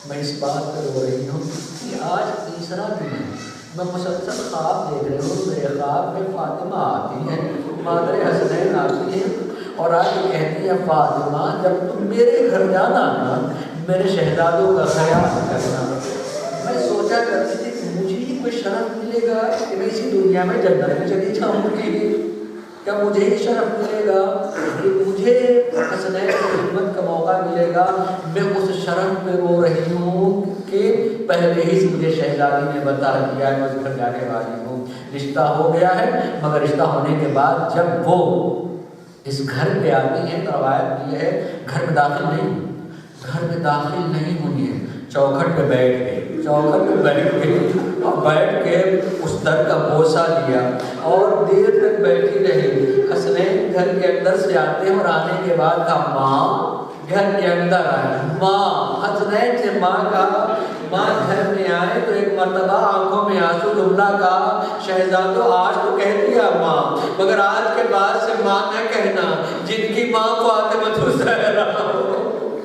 میں اس بات پہ رو رہی ہوں کہ آج تیسرا دن ہے، میں مسلسل خواب دیکھ رہی ہوں، میرے خواب میں فاطمہ آتی ہے، مادر حسنین آتی ہے اور آج کہتی ہے فاطمہ جب تم میرے گھر جانا نا، میرے شہزادوں کا خیال کرنا۔ میں سوچا کرتی تھی کہ مجھے ہی کوئی شرف ملے گا کہ میں اسی دنیا میں جنت میں چلی جاؤں گی، کیا مجھے ہی شرف ملے گا کہ مجھے حسنین کی خدمت کا موقع ملے گا؟ میں اس شرف میں رو رہی ہوں کہ پہلے ہی مجھے شہزادی نے بتا دیا ہے میں اس گھر جانے والی ہوں، رشتہ ہو گیا ہے۔ مگر رشتہ ہونے کے بعد جب وہ اس گھر پہ آتی ہیں تو روایت یہ ہے گھر میں داخل نہیں ہوئی ہے، چوکھٹ پہ بیٹھ گئے، اور بیٹھ کے اس در کا بوسہ لیا اور دیر تک بیٹھی رہی۔ حسنین گھر کے اندر سے آتے ہیں اور آنے کے بعد کہا، ماں گھر کے اندر آئے، ماں حسنین سے ماں کہا، ماں گھر میں آئے تو ایک مرتبہ آنکھوں میں آنسو جملہ کہا، شہزادو آج تو کہہ دیا ماں، مگر آج کے بعد سے ماں نہ کہنا، جن کی ماں فاطمہ الزہرا ہو،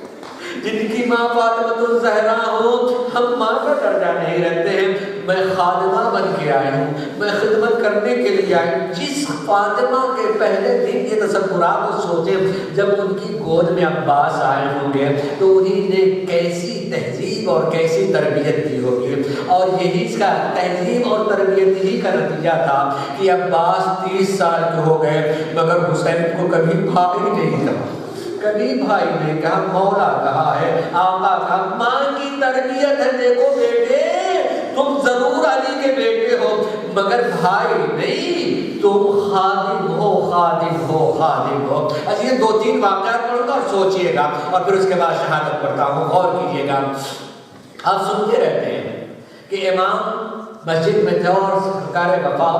جن کی ماں فاطمہ الزہرا ہو، ہم ماں کا درجہ نہیں رکھتے ہیں۔ میں خادمہ بن کے آئی ہوں، میں خدمت کرنے کے لیے آئی ہوں۔ جس فاطمہ کے پہلے دن یہ تصورات کو سوچے جب ان کی گود میں عباس آئے ہوں گے تو انہیں نے کیسی تہذیب اور کیسی تربیت دی ہوگی، اور یہی اس کا تہذیب اور تربیت ہی کا نتیجہ تھا کہ عباس 30 سال کے ہو گئے مگر حسین کو کبھی بھائی نہیں کہا، کبھی بھائی نے کہا، مولا کہا ہے، آقا کہا۔ ماں کی تربیت ہے، دیکھو بیٹے تم ضرور علی کے بیٹے ہو مگر بھائی نہیں، تم خادم ہو، خادم ہو، خادم ہو۔ اچھا یہ 2-3 واقعات پڑھوں گا اور سوچئے گا، اور پھر اس کے بعد شہادت پڑھتا ہوں، غور کیجئے گا۔ آپ سنتے رہتے ہیں کہ امام مسجد میں تھے اور سرکار وفا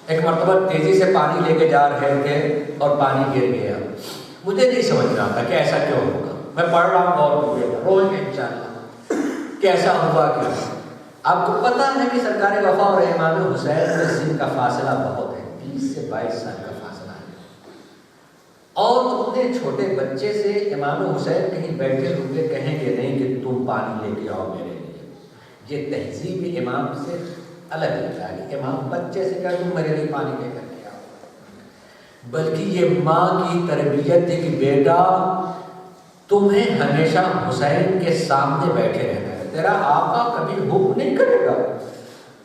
ایک مرتبہ تیزی سے پانی لے کے جا رہے تھے اور پانی گر گیا۔ مجھے نہیں سمجھ رہا تھا کہ ایسا کیوں ہوگا، میں پڑھ رہا ہوں غور کیجئے گا، روئیں گے انشاءاللہ کہ ایسا ہوا کیوں۔ آپ کو پتہ ہے کہ سرکار وفا اور امام حسین میں سن کا فاصلہ بہت ہے، 20 سے 22 سال کا فاصلہ ہے، اور اتنے چھوٹے بچے سے امام حسین کہیں بیٹھے ہوئے کہیں گے نہیں کہ تم پانی لے کے آؤ میرے لیے۔ یہ تہذیب امام سے الگ ہے کہ امام بچے سے کہہ تم میرے لیے پانی لے کر کے آؤ، بلکہ یہ ماں کی تربیت تھی کہ بیٹا تمہیں ہمیشہ حسین کے سامنے بیٹھے رہنا ہے، تیرا آقا کبھی حکم نہیں کرے گا،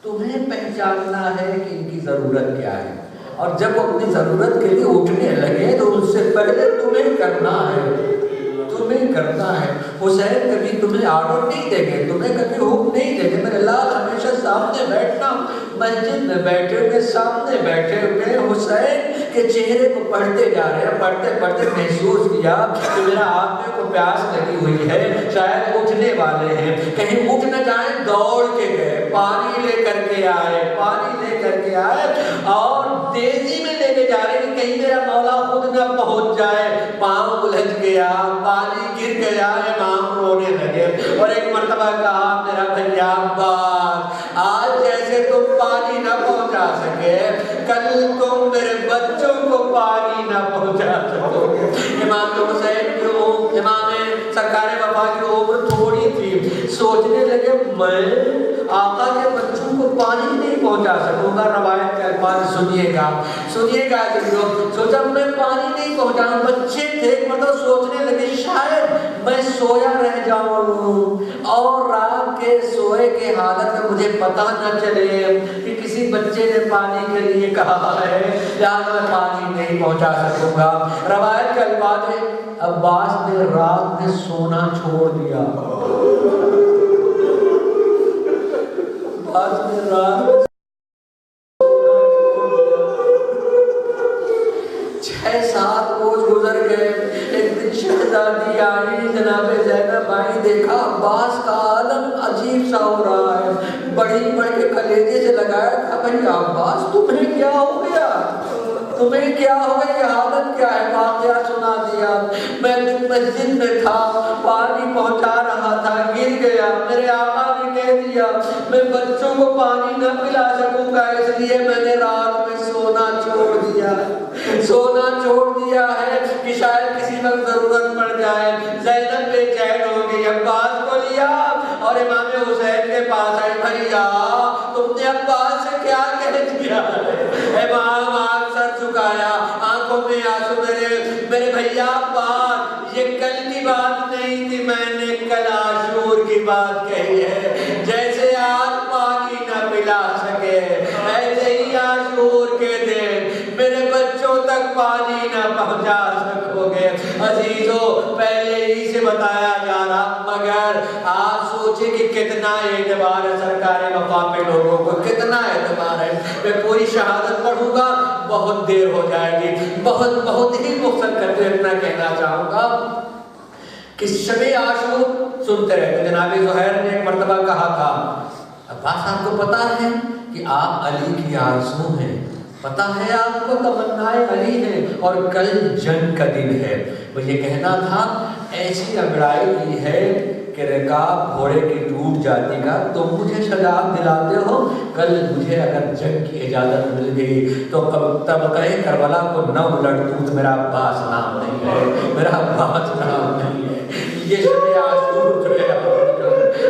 تمہیں پہچاننا ہے کہ ان کی ضرورت کیا ہے، اور جب وہ اپنی ضرورت کے لیے اٹھنے لگے تو ان سے پہلے تمہیں کرنا ہے، تمہیں کرنا ہے۔ حسین کبھی تمہیں آرڈر نہیں دیں گے، تمہیں کبھی حکم نہیں دیں گے، میرے لال ہمیشہ سامنے بیٹھنا۔ مسجد میں بیٹھے ہوئے، سامنے بیٹھے ہوئے حسین کے چہرے کو پڑھتے جا رہے ہیں، پڑھتے پڑھتے محسوس کیا کہ میرا آدمی کو پیاس لگی ہوئی ہے، شاید اٹھنے والے ہیں، کہیں اٹھ نہ جائیں، دوڑ کے گئے، پانی لے کر کے آئے، پانی لے کر کے آئے اور تیزی میں لے کے جا رہے ہیں کہ کہیں میرا مولا خود نہ پہنچ جائے۔ پاؤں الجھ گیا، پانی گر گیا، امام رونے لگے اور ایک مرتبہ کہا میرا بھیا عباس آج جیسے تم پانی نہ پہنچا سکے کل تم میرے بچوں کو پانی نہ پہنچا سکو گے۔ امام حسین کی امام سرکار وفا کی عمر تھوڑی تھی، سوچنے لگے میں آقا کے بچوں کو پانی نہیں پہنچا سکوں گا۔ روایت کے الفاظ سنیے گا، سنیے گا جو سوچا میں پانی نہیں پہنچاؤں، بچے تھے مطلب سوچنے لگے شاید میں سویا رہ جاؤں اور رات کے سوئے کے حالت میں مجھے پتہ نہ چلے کہ کسی بچے نے پانی کے لیے کہا ہے لہٰذا میں پانی نہیں پہنچا سکوں گا۔ روایت کے الفاظ ہے عباس نے رات میں سونا چھوڑ دیا، عباس نے رات میں 6-7 روز گزر گئے۔ ایک دن شہزادی آئی، جناب زینب آئی، دیکھا عباس کا عالم عجیب سا ہو رہا ہے، بڑی بڑھ کے کلیجے سے لگایا تھا بھئی عباس تمہیں کیا ہو گیا، تمہیں کیا ہو گیا، یہ حالت کیا ہے؟ واقعہ سنا دیا۔ میں مسجد میں تھا، پانی پہنچا رہا تھا، گر گیا، میرے آقا نے کہہ دیا میں بچوں کو پانی نہ پلا سکوں گا اس لیے میں نے رات میں سونا چھوڑ دیا، سونا چھوڑ دیا ہے کہ شاید کسی وقت ضرورت پڑ جائے۔ زینب بے چین ہو گئی، عباس کو لیا اور امام حسین کے پاس آئے، بھیا تم نے عباس سے کیا کہہ دیا؟ امام آنکھ سر جھکایا، آنکھوں میں آنسو، میرے بھیا عباس یہ کل کی بات نہیں تھی، میں نے کل عاشور کی بات کہی ہے، جیسے آج پانی نہ پلا سکے ایسے ہی عاشور کے دن میرے بچوں تک پانی نہ پہنچا سکو گے۔ عزیزو پہلے ہی سے بتایا جا رہا، مگر آپ سوچیں کہ کتنا اعتبار ہے سرکار وفا پہ، لوگوں کو کتنا اعتبار ہے۔ میں پوری شہادت پڑھوں گا، بہت دیر ہو جائے گی، بہت ہی مختصر کرتے اتنا کہنا چاہوں گا کہ شب عاشور سنتے رہتے۔ جناب زہیر نے ایک مرتبہ کہا تھا عباس آپ کو پتا ہے کہ آپ علی کی آرزو ہیں، پتا ہے آپ کو تمنائے علی ہے اور کل جنگ کا دن ہے۔ وہ یہ کہنا تھا ایسی انگڑائی کی ہے کہ رکاب گھوڑے کی ٹوٹ جاتی کا تم مجھے شجاعت دلاتے ہو، کل مجھے اگر جنگ کی اجازت مل گئی تو طبقہ کربلا کو نہ الٹ دوں تو میرا عباس نام نہیں ہے، میرا عباس نام نہیں ہے۔ یہ شب عاشور جو ہے